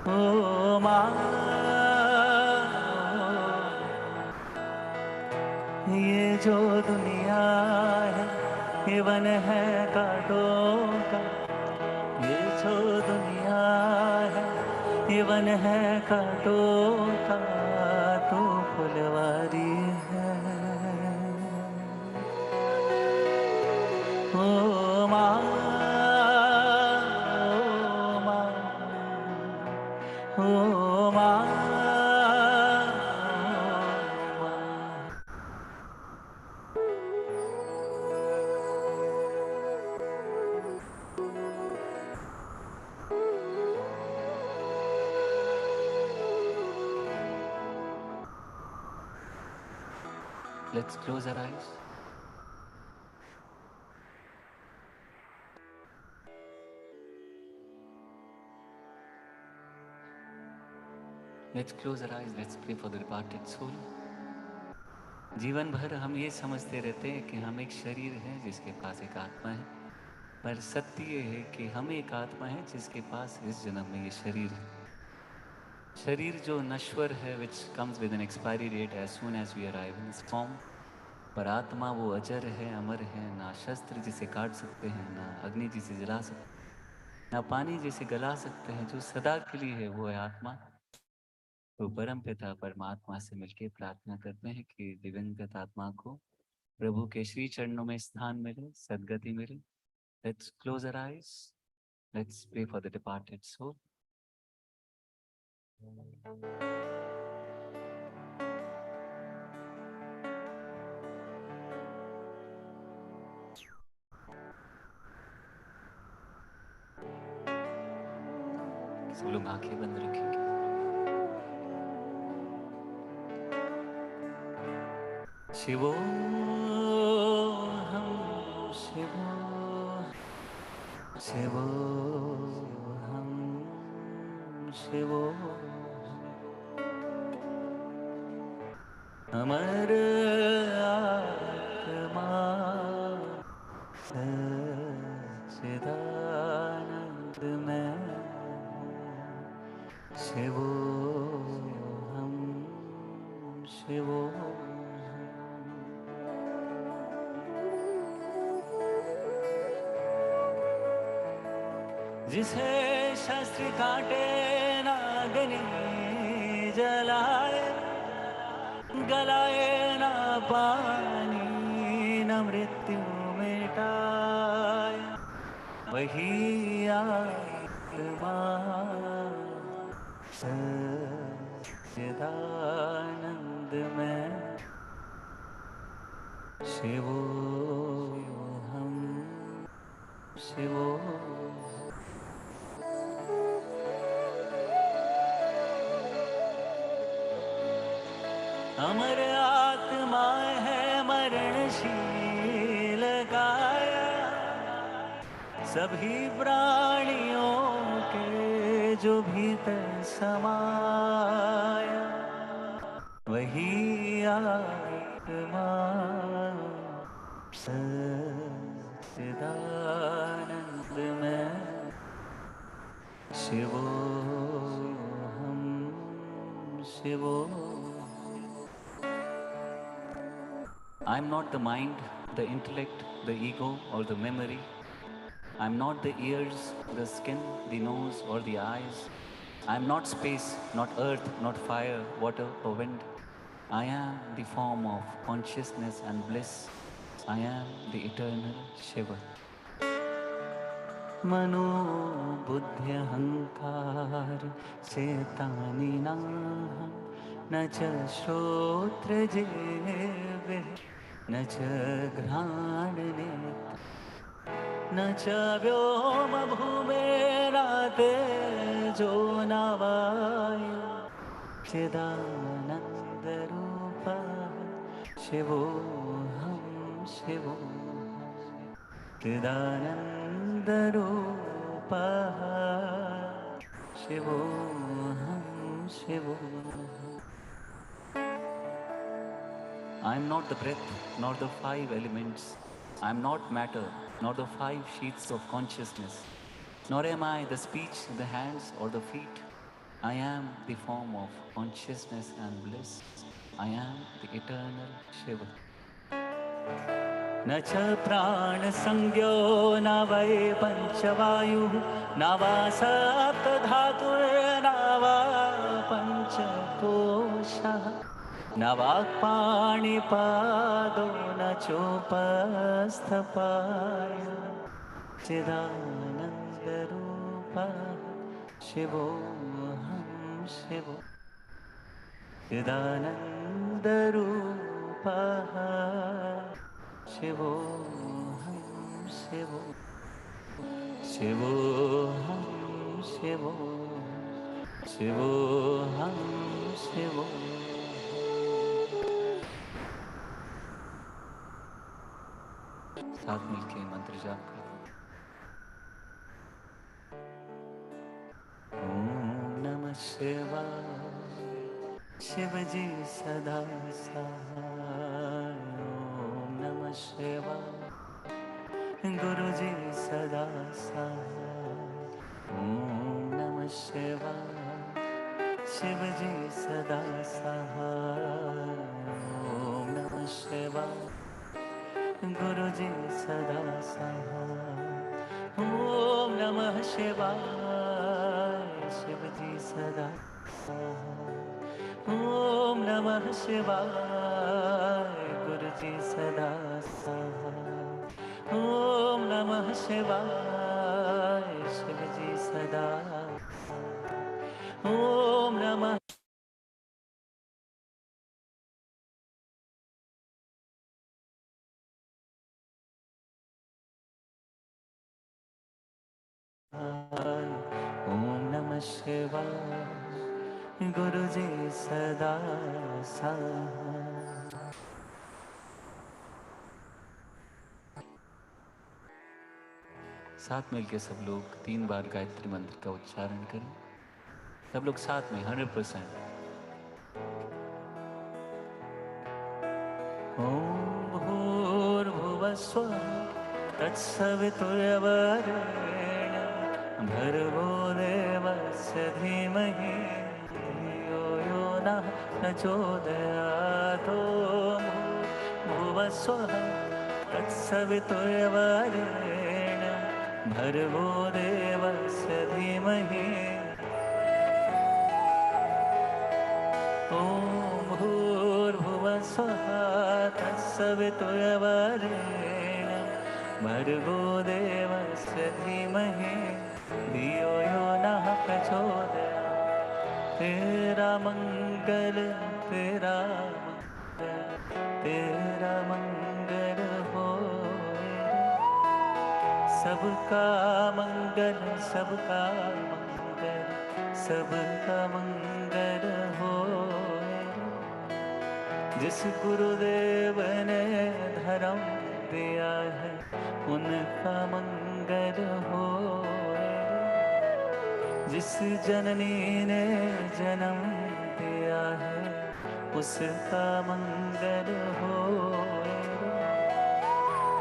ओ माँ, ये जो दुनिया है ये वन है कांटों का, ये जो दुनिया है ये वन है कांटों का, तू फुलवारी है। ओ माँ, ओ माँ, ओ माँ, ओ माँ। Let's close our eyes. Let's close our eyes. Let's pray for the departed soul. जीवन भर हम ये समझते रहते हैं कि हम एक शरीर है जिसके पास एक आत्मा है, पर सत्य ये है कि हम एक आत्मा है जिसके पास इस जन्म में ये शरीर है। शरीर जो नश्वर है, which comes with an expiry date as soon as we arrive in this form, पर आत्मा वो अजर है, अमर है, ना शस्त्र जिसे काट सकते हैं, ना अग्नि जिसे जला सकते हैं, ना पानी जिसे गला सकते हैं। जो सदा के लिए है वो है आत्मा। तो परम पिता परमात्मा से मिलकर प्रार्थना करते हैं कि दिवंगत आत्मा को प्रभु के श्री चरणों में स्थान मिले, सद्गति मिले। Let's close our eyes. Let's pray for the departed soul. सब लोग आंखें बंद रखेंगे। शिवो हम शिवो, शिवो हम शिवो, अमर आत्मा सच्चिदानंद में, शिवो हम शिवो। जिसे शस्त्र काटे नागनी जलाए, गलाए ना पानी न मृत्यु मिटाए, वही आत्मा सच्चिदानंद में, शिवो हम शिवो। अमर आत्मा है मरणशील काया, सभी प्राणियों के जो भीतर समाया, वही आत्मा सच्चिदानंद में, शिवो हम शिवो। I'm not the mind, the intellect, the ego, or the memory. I'm not the ears, the skin, the nose, or the eyes. I'm not space, not earth, not fire, water, or wind. I am the form of consciousness and bliss. I am the eternal Shiva. मनो बुद्धि अहंकार चेतानि नाहं, न च श्रोत्र जिह्वे न च घ्राणनेत्र न च व्योम भूमेरातेजो न वायु, चिदानंद रूपः शिवो हम शिवो, चिदानन्दरूपः शिवोऽहं शिवोऽहम्. I am not the breath, nor the five elements. I am not matter, nor the five sheets of consciousness. Nor am I the speech, the hands, or the feet. I am the form of consciousness and bliss. I am the eternal Shiva. न च प्राणसंज्ञो न वै पञ्चवायुः न वा सप्तधातुर्न वा पञ्चकोशः न वाक्पाणिपादो न चोपस्थपाय चिदानन्दरूपः शिवोऽहं शिवो. चिदानन्दरूपः शिवोऽहं शिवो. शिवोऽहं शिवो. शिवोऽहं शिवो. साथ मिलके मंत्र जाप करो. ॐ नमः शिवाय. शिवजी सदा सहाय. ॐ नमः शिवाय. गुरुजी सदा सहाय. ॐ नमः शिवाय. शिवजी सदा सहाय. ॐ नमः शिवाय. गुरुजी सदा सहाय. ॐ नमः शिवाय. शिवजी सदा सहाय. ॐ नमः शिवाय. गुरुजी सदा सहाय. ॐ नमः शिवाय. शिवजी सदा सहाय. ॐ नमः ॐ नमः शिवाय. गुरुजी सदा सहाय. साथ मिलके सब लोग 3 बार गायत्री मंत्र का उच्चारण करें. सब लोग साथ में 100%. ॐ भूर्भुवस्वः तत्सवितुर्वरेण्यं भर्गो देवस्य धीमहि धियो यो नः प्रचोदयात्. भूर्भुवस्वः तत्सवितुर्वरेण्यं भर्गो देवस्य धीमहि. ॐ भूर्भुवस्वः तत्सवितुर्वरेण्यं भर्गो देवस्य धीमहि धियो यो नः प्रचोदयात्. तेरा मंगल तेरा मंगल तेरा मंगल होए रे. सबका मंगल सबका मंगल सबका मंगल होए रे. जिस गुरुदेव ने धर्म दिया है उनका मंगल होए रे. जिस जननी ने जन्म दिया है उसका मंगल होए रे.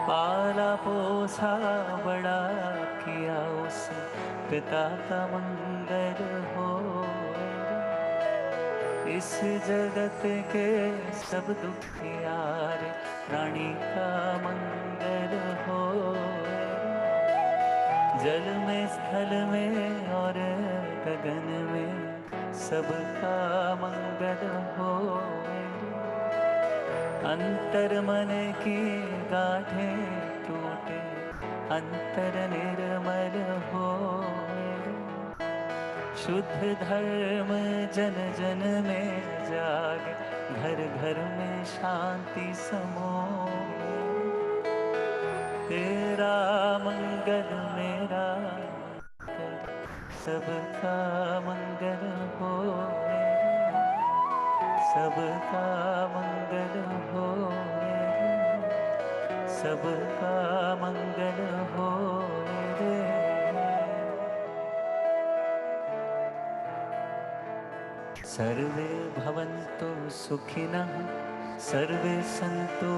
पाला पोसा बड़ा किया उस पिता का मंगल होए रे. इस जगत के सब दुखियारे प्राणी का मंगल होए रे. जल में स्थल में और गगन में सबका मंगल होए रे. अंतर मन की गांठें टूटे अंतर निर्मल होए रे. शुद्ध धर्म जन जन में जागे घर घर में शांति समोए. तेरा मंगल मेरा मंगल सबका मंगल होए रे. सबका मंगल होए रे. सबका मंगल हो रे। सर्वे भवन्तु सुखिनः, सर्वे सन्तु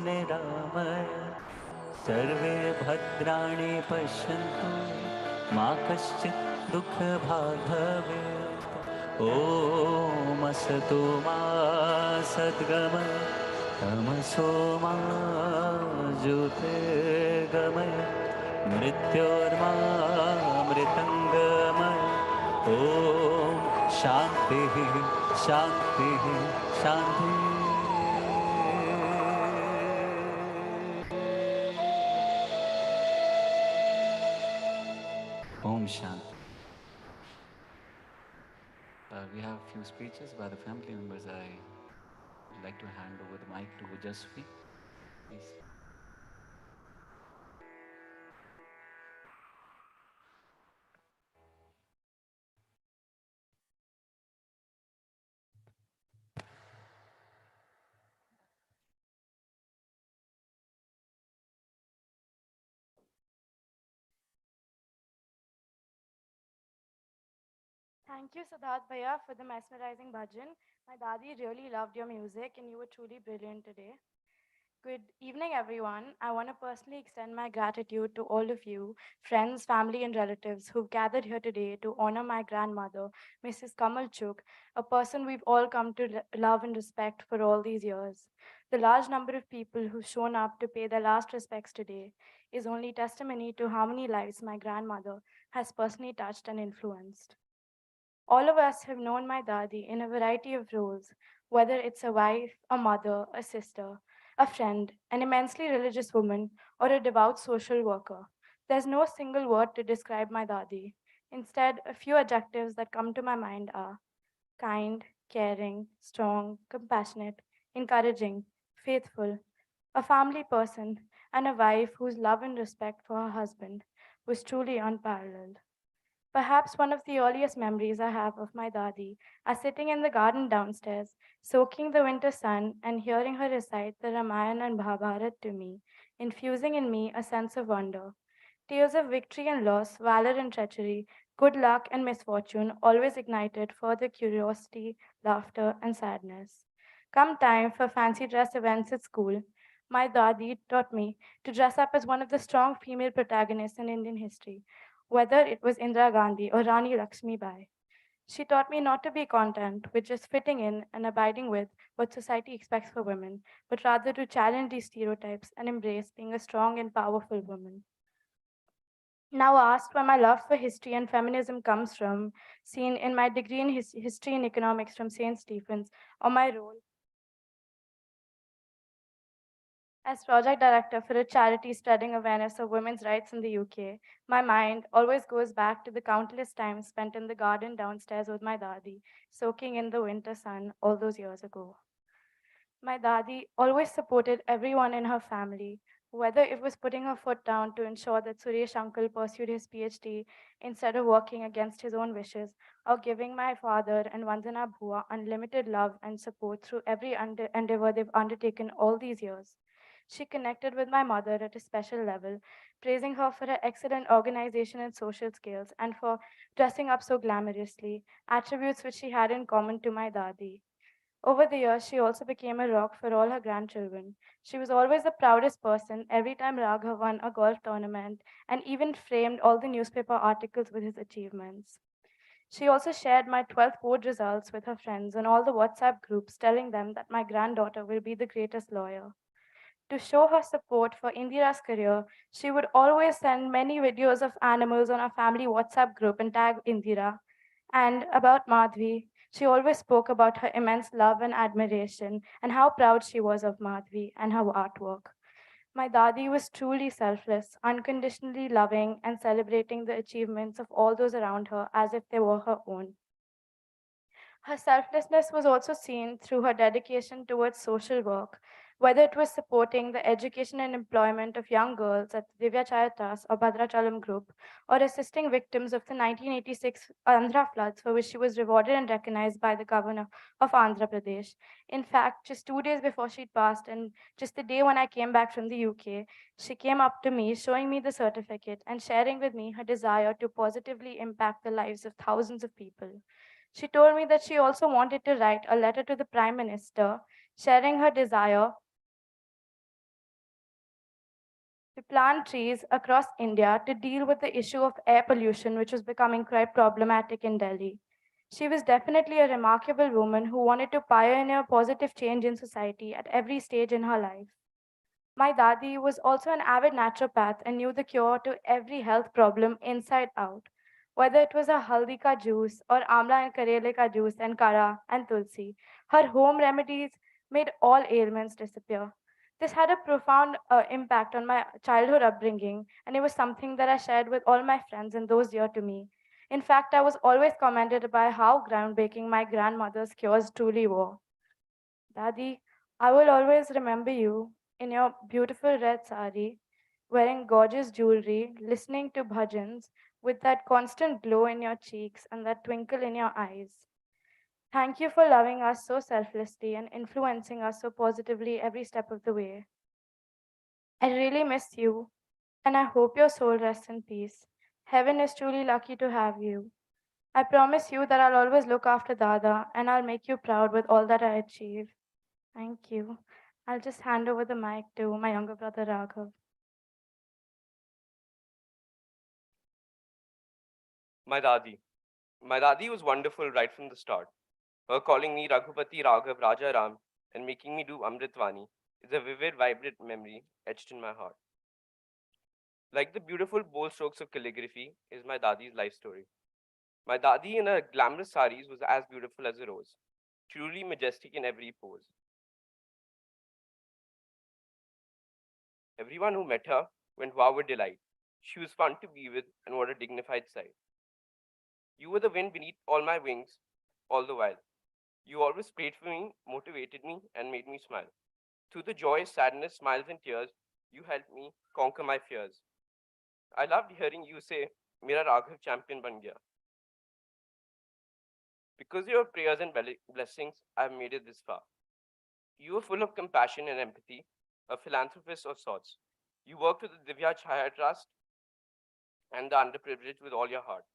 निरामया, सर्वे भद्राणि पश्यन्तु, मा कश्चित् दुःखभाग् भवेत्। ॐ असतो मा सद्गमय, तमसो मा ज्योतिर्गमय, मृत्योर्मा मृतङ्गमय। ॐ शान्तिः शान्तिः शान्तिः। Om Shanti. We have a few speeches by the family members. I would like to hand over the mic to Jasvi. Please. Thank you, Siddharth Bhaiya, for the mesmerizing bhajan. My dadi really loved your music and you were truly brilliant today. Good evening, everyone. I want to personally extend my gratitude to all of you, friends, family, and relatives who've gathered here today to honor my grandmother, Mrs. Kamal Chugh, a person we've all come to love and respect for all these years. The large number of people who've shown up to pay their last respects today is only testimony to how many lives my grandmother has personally touched and influenced. All of us have known my dadi in a variety of roles, whether it's a wife, a mother, a sister, a friend, an immensely religious woman, or a devout social worker. There's no single word to describe my dadi. Instead, a few adjectives that come to my mind are kind, caring, strong, compassionate, encouraging, faithful, a family person, and a wife whose love and respect for her husband was truly unparalleled. Perhaps one of the earliest memories I have of my dadi are sitting in the garden downstairs, soaking the winter sun and hearing her recite the Ramayana and Mahabharata to me, infusing in me a sense of wonder. Tales of victory and loss, valor and treachery, good luck and misfortune always ignited further curiosity, laughter, and sadness. Come time for fancy dress events at school, my dadi taught me to dress up as one of the strong female protagonists in Indian history, whether it was Indira Gandhi or Rani Lakshmi Bai. She taught me not to be content with just fitting in and abiding with what society expects for women, but rather to challenge these stereotypes and embrace being a strong and powerful woman. Now asked where my love for history and feminism comes from, seen in my degree in history and economics from St. Stephen's, or my role as project director for a charity spreading awareness of women's rights in the UK, my mind always goes back to the countless times spent in the garden downstairs with my dadi, soaking in the winter sun all those years ago. My dadi always supported everyone in her family, whether it was putting her foot down to ensure that Suresh uncle pursued his PhD instead of working against his own wishes, or giving my father and Vandana Bhua unlimited love and support through every endeavor they've undertaken all these years. She connected with my mother at a special level, praising her for her excellent organization and social skills and for dressing up so glamorously, attributes which she had in common to my dadi. Over the years, she also became a rock for all her grandchildren. She was always the proudest person every time Raghav won a golf tournament and even framed all the newspaper articles with his achievements. She also shared my 12th board results with her friends on all the WhatsApp groups, telling them that my granddaughter will be the greatest lawyer. To show her support for Indira's career, she would always send many videos of animals on our family WhatsApp group and tag Indira. And about Madhvi, she always spoke about her immense love and admiration and how proud she was of Madhvi and her artwork. My dadi was truly selfless, unconditionally loving and celebrating the achievements of all those around her as if they were her own. Her selflessness was also seen through her dedication towards social work, whether it was supporting the education and employment of young girls at the Divya Charitas or Bhadrachalam Group, or assisting victims of the 1986 Andhra floods, for which she was rewarded and recognized by the governor of Andhra Pradesh. In fact, just 2 days before she passed, and just the day when I came back from the UK, she came up to me, showing me the certificate and sharing with me her desire to positively impact the lives of thousands of people. She told me that she also wanted to write a letter to the Prime Minister, sharing her desire to plant trees across India to deal with the issue of air pollution, which was becoming quite problematic in Delhi. She was definitely a remarkable woman who wanted to pioneer positive change in society at every stage in her life. My dadi was also an avid naturopath and knew the cure to every health problem inside out, whether it was a haldi ka juice or amla and karele ka juice and kara and tulsi. Her home remedies made all ailments disappear. This had a profound impact on my childhood upbringing, and it was something that I shared with all my friends and those dear to me. In fact, I was always commended by how groundbreaking my grandmother's cures truly were. Dadi, I will always remember you in your beautiful red sari, wearing gorgeous jewelry, listening to bhajans with that constant glow in your cheeks and that twinkle in your eyes. Thank you for loving us so selflessly and influencing us so positively every step of the way. I really miss you, and I hope your soul rests in peace. Heaven is truly lucky to have you. I promise you that I'll always look after Dada and I'll make you proud with all that I achieve. Thank you. I'll just hand over the mic to my younger brother Raghav. My dadi. My dadi was wonderful right from the start. Her calling me Raghupati Raghav Raja Ram and making me do Amritvani is a vivid, vibrant memory etched in my heart. Like the beautiful bold strokes of calligraphy is my dadi's life story. My dadi in her glamorous saris was as beautiful as a rose, truly majestic in every pose. Everyone who met her went wow with delight. She was fun to be with, and what a dignified sight. You were the wind beneath all my wings all the while. You always prayed for me, motivated me, and made me smile. Through the joy, sadness, smiles, and tears, you helped me conquer my fears. I loved hearing you say, Mera Raghav champion ban gaya. Because of your prayers and blessings, I have made it this far. You were full of compassion and empathy, a philanthropist of sorts. You worked with the Divya Chaya Trust and the underprivileged with all your heart.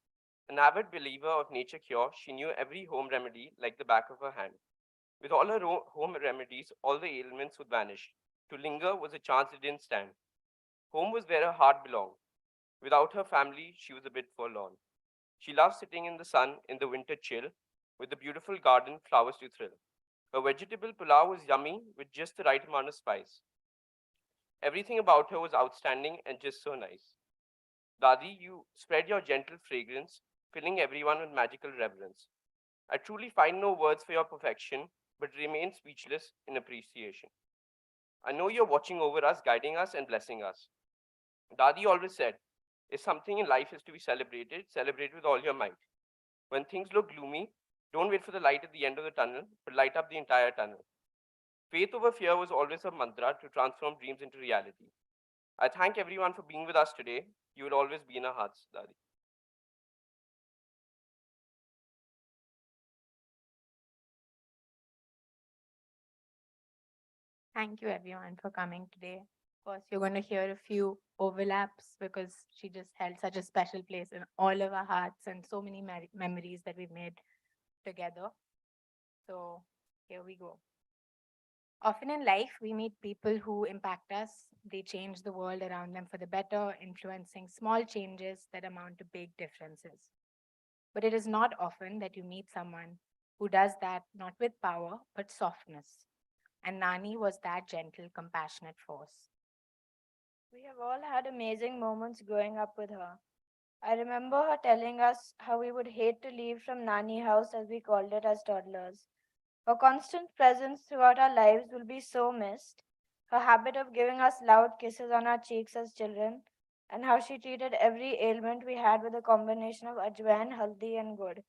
An avid believer of nature cure, she knew every home remedy like the back of her hand. With all her home remedies, all the ailments would vanish. To linger was a chance it didn't stand. Home was where her heart belonged. Without her family, she was a bit forlorn. She loved sitting in the sun in the winter chill, with the beautiful garden flowers to thrill. Her vegetable pulao was yummy with just the right amount of spice. Everything about her was outstanding and just so nice. Dadi, you spread your gentle fragrance, filling everyone with magical reverence. I truly find no words for your perfection, but remain speechless in appreciation. I know you're watching over us, guiding us, and blessing us. Dadi always said, if something in life is to be celebrated, celebrate with all your might. When things look gloomy, don't wait for the light at the end of the tunnel, but light up the entire tunnel. Faith over fear was always her mantra to transform dreams into reality. I thank everyone for being with us today. You will always be in our hearts, Dadi. Thank you everyone for coming today. Of course, you're going to hear a few overlaps because she just held such a special place in all of our hearts and so many memories that we've made together. So here we go. Often in life, we meet people who impact us. They change the world around them for the better, influencing small changes that amount to big differences. But it is not often that you meet someone who does that not with power, but softness. And Nani was that gentle, compassionate force. We have all had amazing moments growing up with her. I remember her telling us how we would hate to leave from Nani house as we called it as toddlers. Her constant presence throughout our lives will be so missed. Her habit of giving us loud kisses on our cheeks as children, and how she treated every ailment we had with a combination of ajwain, haldi, and good.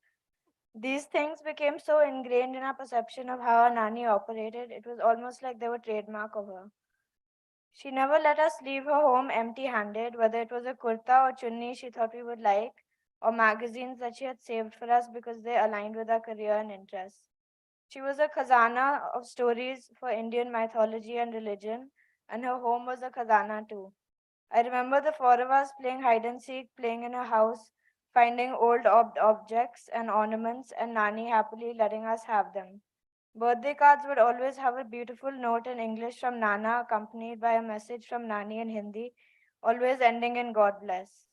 These things became so ingrained in our perception of how our Nani operated, it was almost like they were trademark of her. She never let us leave her home empty handed, whether it was a kurta or chunni she thought we would like, or magazines that she had saved for us because they aligned with our career and interests. She was a khazana of stories for Indian mythology and religion, and her home was a khazana too. I remember the four of us playing hide and seek, playing in her house, finding old objects and ornaments, and Nani happily letting us have them. Birthday cards would always have a beautiful note in English from Nana, accompanied by a message from Nani in Hindi, always ending in God bless.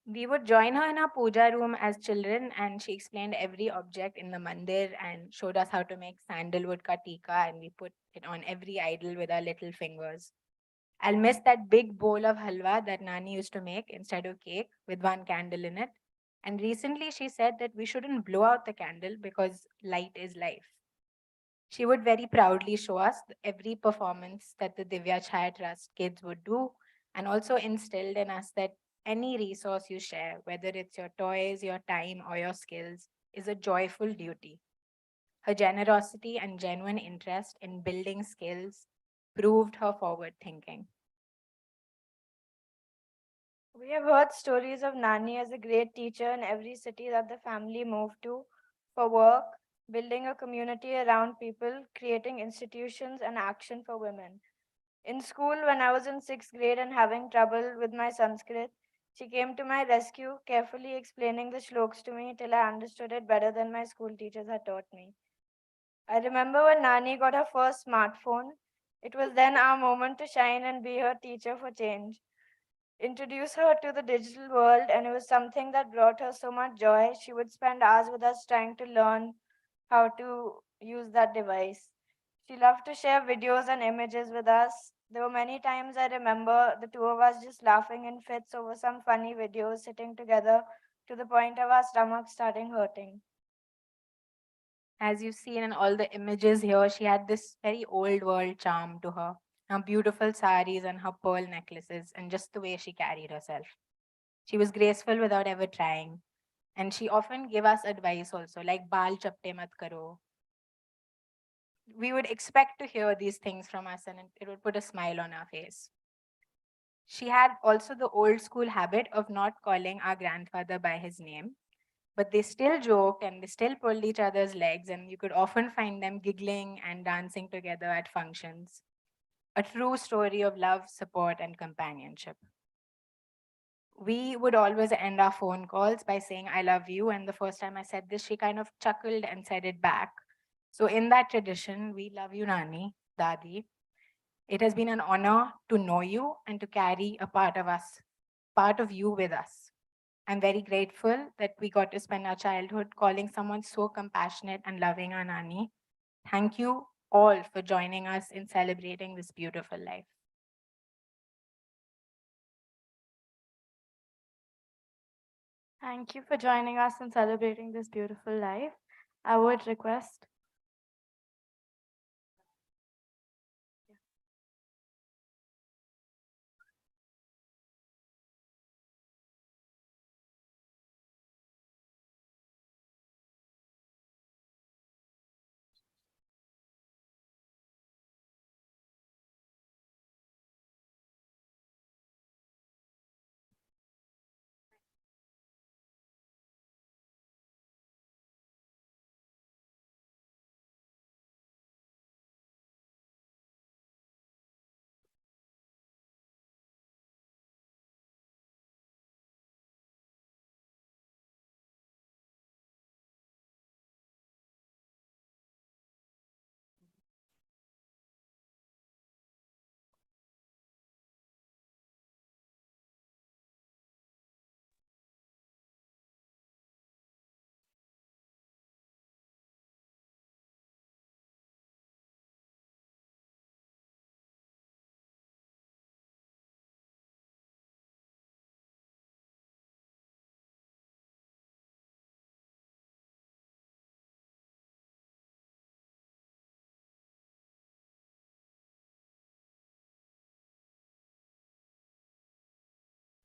We would join her in our puja room as children, and she explained every object in the mandir and showed us how to make sandalwood ka tika, and we put it on every idol with our little fingers. I'll miss that big bowl of halwa that Nani used to make instead of cake with one candle in it. And recently she said that we shouldn't blow out the candle because light is life. She would very proudly show us every performance that the Divya Chaya Trust kids would do, and also instilled in us that any resource you share, whether it's your toys, your time, or your skills, is a joyful duty. Her generosity and genuine interest in building skills proved her forward thinking. We have heard stories of Nani as a great teacher in every city that the family moved to for work, building a community around people, creating institutions and action for women. In school, when I was in sixth grade and having trouble with my Sanskrit, she came to my rescue, carefully explaining the shloks to me till I understood it better than my school teachers had taught me. I remember when Nani got her first smartphone. It was then our moment to shine and be her teacher for change. Introduce her to the digital world, and it was something that brought her so much joy. She would spend hours with us trying to learn how to use that device. She loved to share videos and images with us. There were many times I remember the two of us just laughing in fits over some funny videos, sitting together to the point of our stomachs starting hurting. As you've seen in all the images here, she had this very old world charm to her. Her beautiful saris and her pearl necklaces, and just the way she carried herself. She was graceful without ever trying. And she often gave us advice also, like Bal chapte mat karo. We would expect to hear these things from us, and it would put a smile on our face. She had also the old school habit of not calling our grandfather by his name, but they still joked and they still pulled each other's legs, and you could often find them giggling and dancing together at functions. A true story of love, support, and companionship. We would always end our phone calls by saying, I love you. And the first time I said this, she kind of chuckled and said it back. So, in that tradition, we love you, Nani, Dadi. It has been an honor to know you and to carry a part of us, part of you with us. I'm very grateful that we got to spend our childhood calling someone so compassionate and loving our Nani. Thank you all for joining us in celebrating this beautiful life. Thank you for joining us in celebrating this beautiful life. I would request.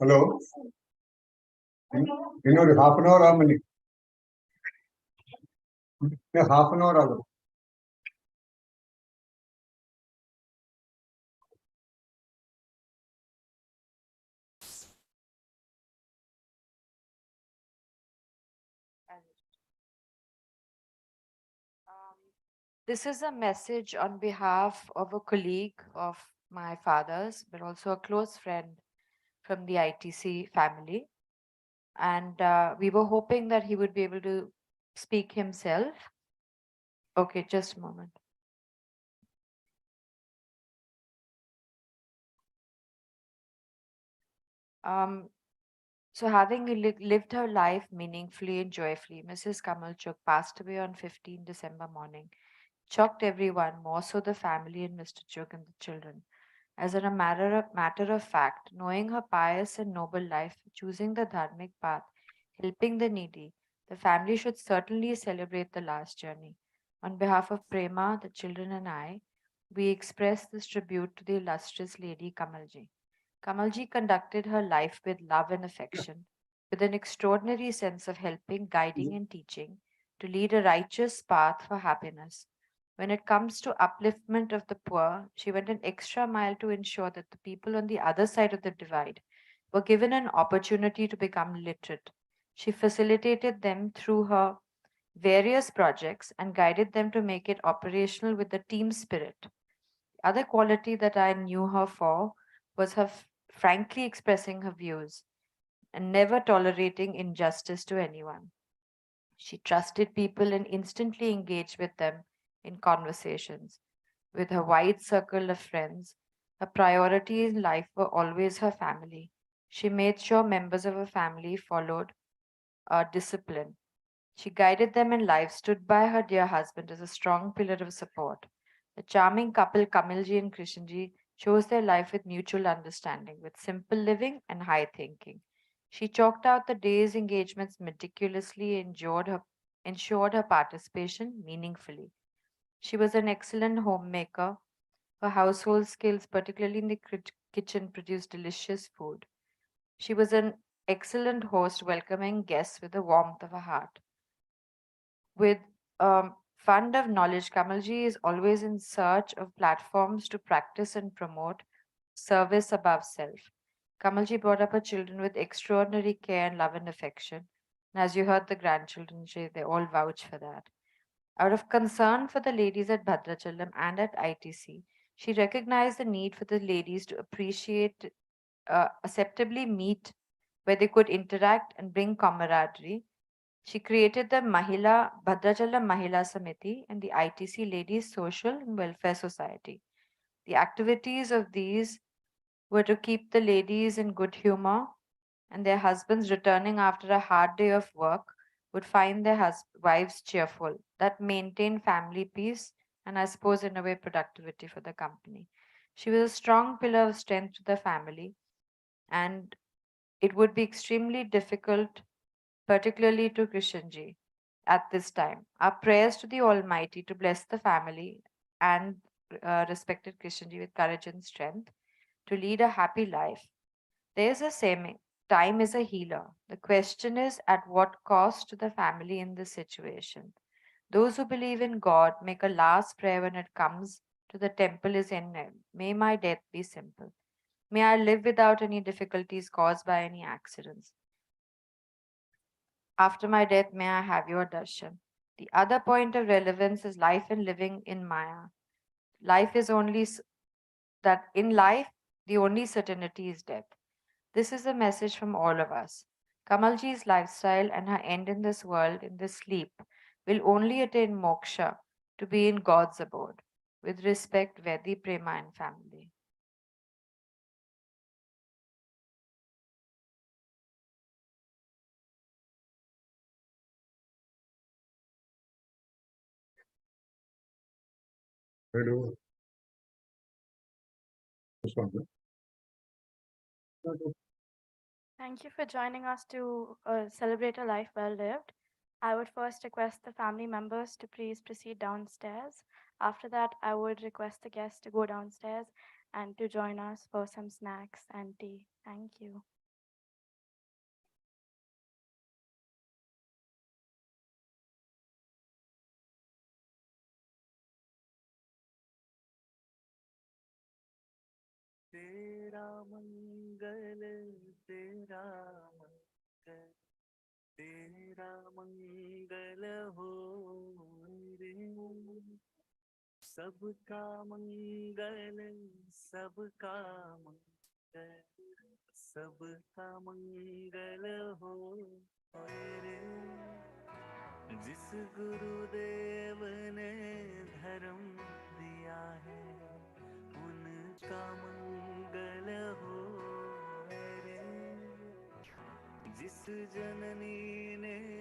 Hello. You know, half an hour, how many? half an hour ago. This is a message on behalf of a colleague of my father's, but also a close friend from the ITC family. And we were hoping that he would be able to speak himself. Okay, just a moment. So having lived her life meaningfully and joyfully, Mrs. Kamal Chugh passed away on 15 December morning. Shocked everyone, more so the family and Mr. Chugh and the children. As a matter of fact, knowing her pious and noble life, choosing the dharmic path, helping the needy, the family should certainly celebrate the last journey. On behalf of Prema, the children, and I, we express this tribute to the illustrious lady Kamalji. Kamalji conducted her life with love and affection, with an extraordinary sense of helping, guiding, and teaching to lead a righteous path for happiness. When it comes to upliftment of the poor, she went an extra mile to ensure that the people on the other side of the divide were given an opportunity to become literate. She facilitated them through her various projects and guided them to make it operational with the team spirit. Other quality that I knew her for was her frankly expressing her views and never tolerating injustice to anyone. She trusted people and instantly engaged with them in conversations. With her wide circle of friends, her priorities in life were always her family. She made sure members of her family followed discipline. She guided them in life, stood by her dear husband as a strong pillar of support. The charming couple Kamilji and Krishnji chose their life with mutual understanding, with simple living and high thinking. She chalked out the day's engagements meticulously and ensured her participation meaningfully. She was an excellent homemaker. Her household skills, particularly in the kitchen, produced delicious food. She was an excellent host, welcoming guests with the warmth of her heart. With a fund of knowledge, Kamalji is always in search of platforms to practice and promote service above self. Kamalji brought up her children with extraordinary care and love and affection. And as you heard the grandchildren, they all vouch for that. Out of concern for the ladies at Bhadrachalam and at ITC, she recognized the need for the ladies to appreciate, acceptably meet where they could interact and bring camaraderie. She created the Bhadrachalam Mahila Samiti and the ITC Ladies Social and Welfare Society. The activities of these were to keep the ladies in good humor, and their husbands returning after a hard day of work would find their wives cheerful. That maintained family peace and, I suppose, in a way, productivity for the company. She was a strong pillar of strength to the family, and it would be extremely difficult, particularly to Krishanji, at this time. Our prayers to the Almighty to bless the family and respected Krishanji with courage and strength to lead a happy life. There's a saying, time is a healer. The question is, at what cost to the family in this situation? Those who believe in God make a last prayer when it comes to the temple is ended. May my death be simple. May I live without any difficulties caused by any accidents. After my death, may I have your darshan. The other point of relevance is life and living in Maya. Life is only that in life, the only certainty is death. This is a message from all of us. Kamalji's lifestyle and her end in this world, in this sleep, will only attain moksha to be in God's abode. With respect, Vedi, Prema, and family. Hello. This one, no? Thank you for joining us to celebrate a life well lived. I would first request the family members to please proceed downstairs. After that, I would request the guests to go downstairs and to join us for some snacks and tea. Thank you. तेरा मंगल तेरा मंगल तेरा मंगल हो रे, सबका मंगल सबका मंगल सबका मंगल हो रे। जिस गुरुदेव ने धर्म दिया है उनका मंगल हो रे। जिस जननी ने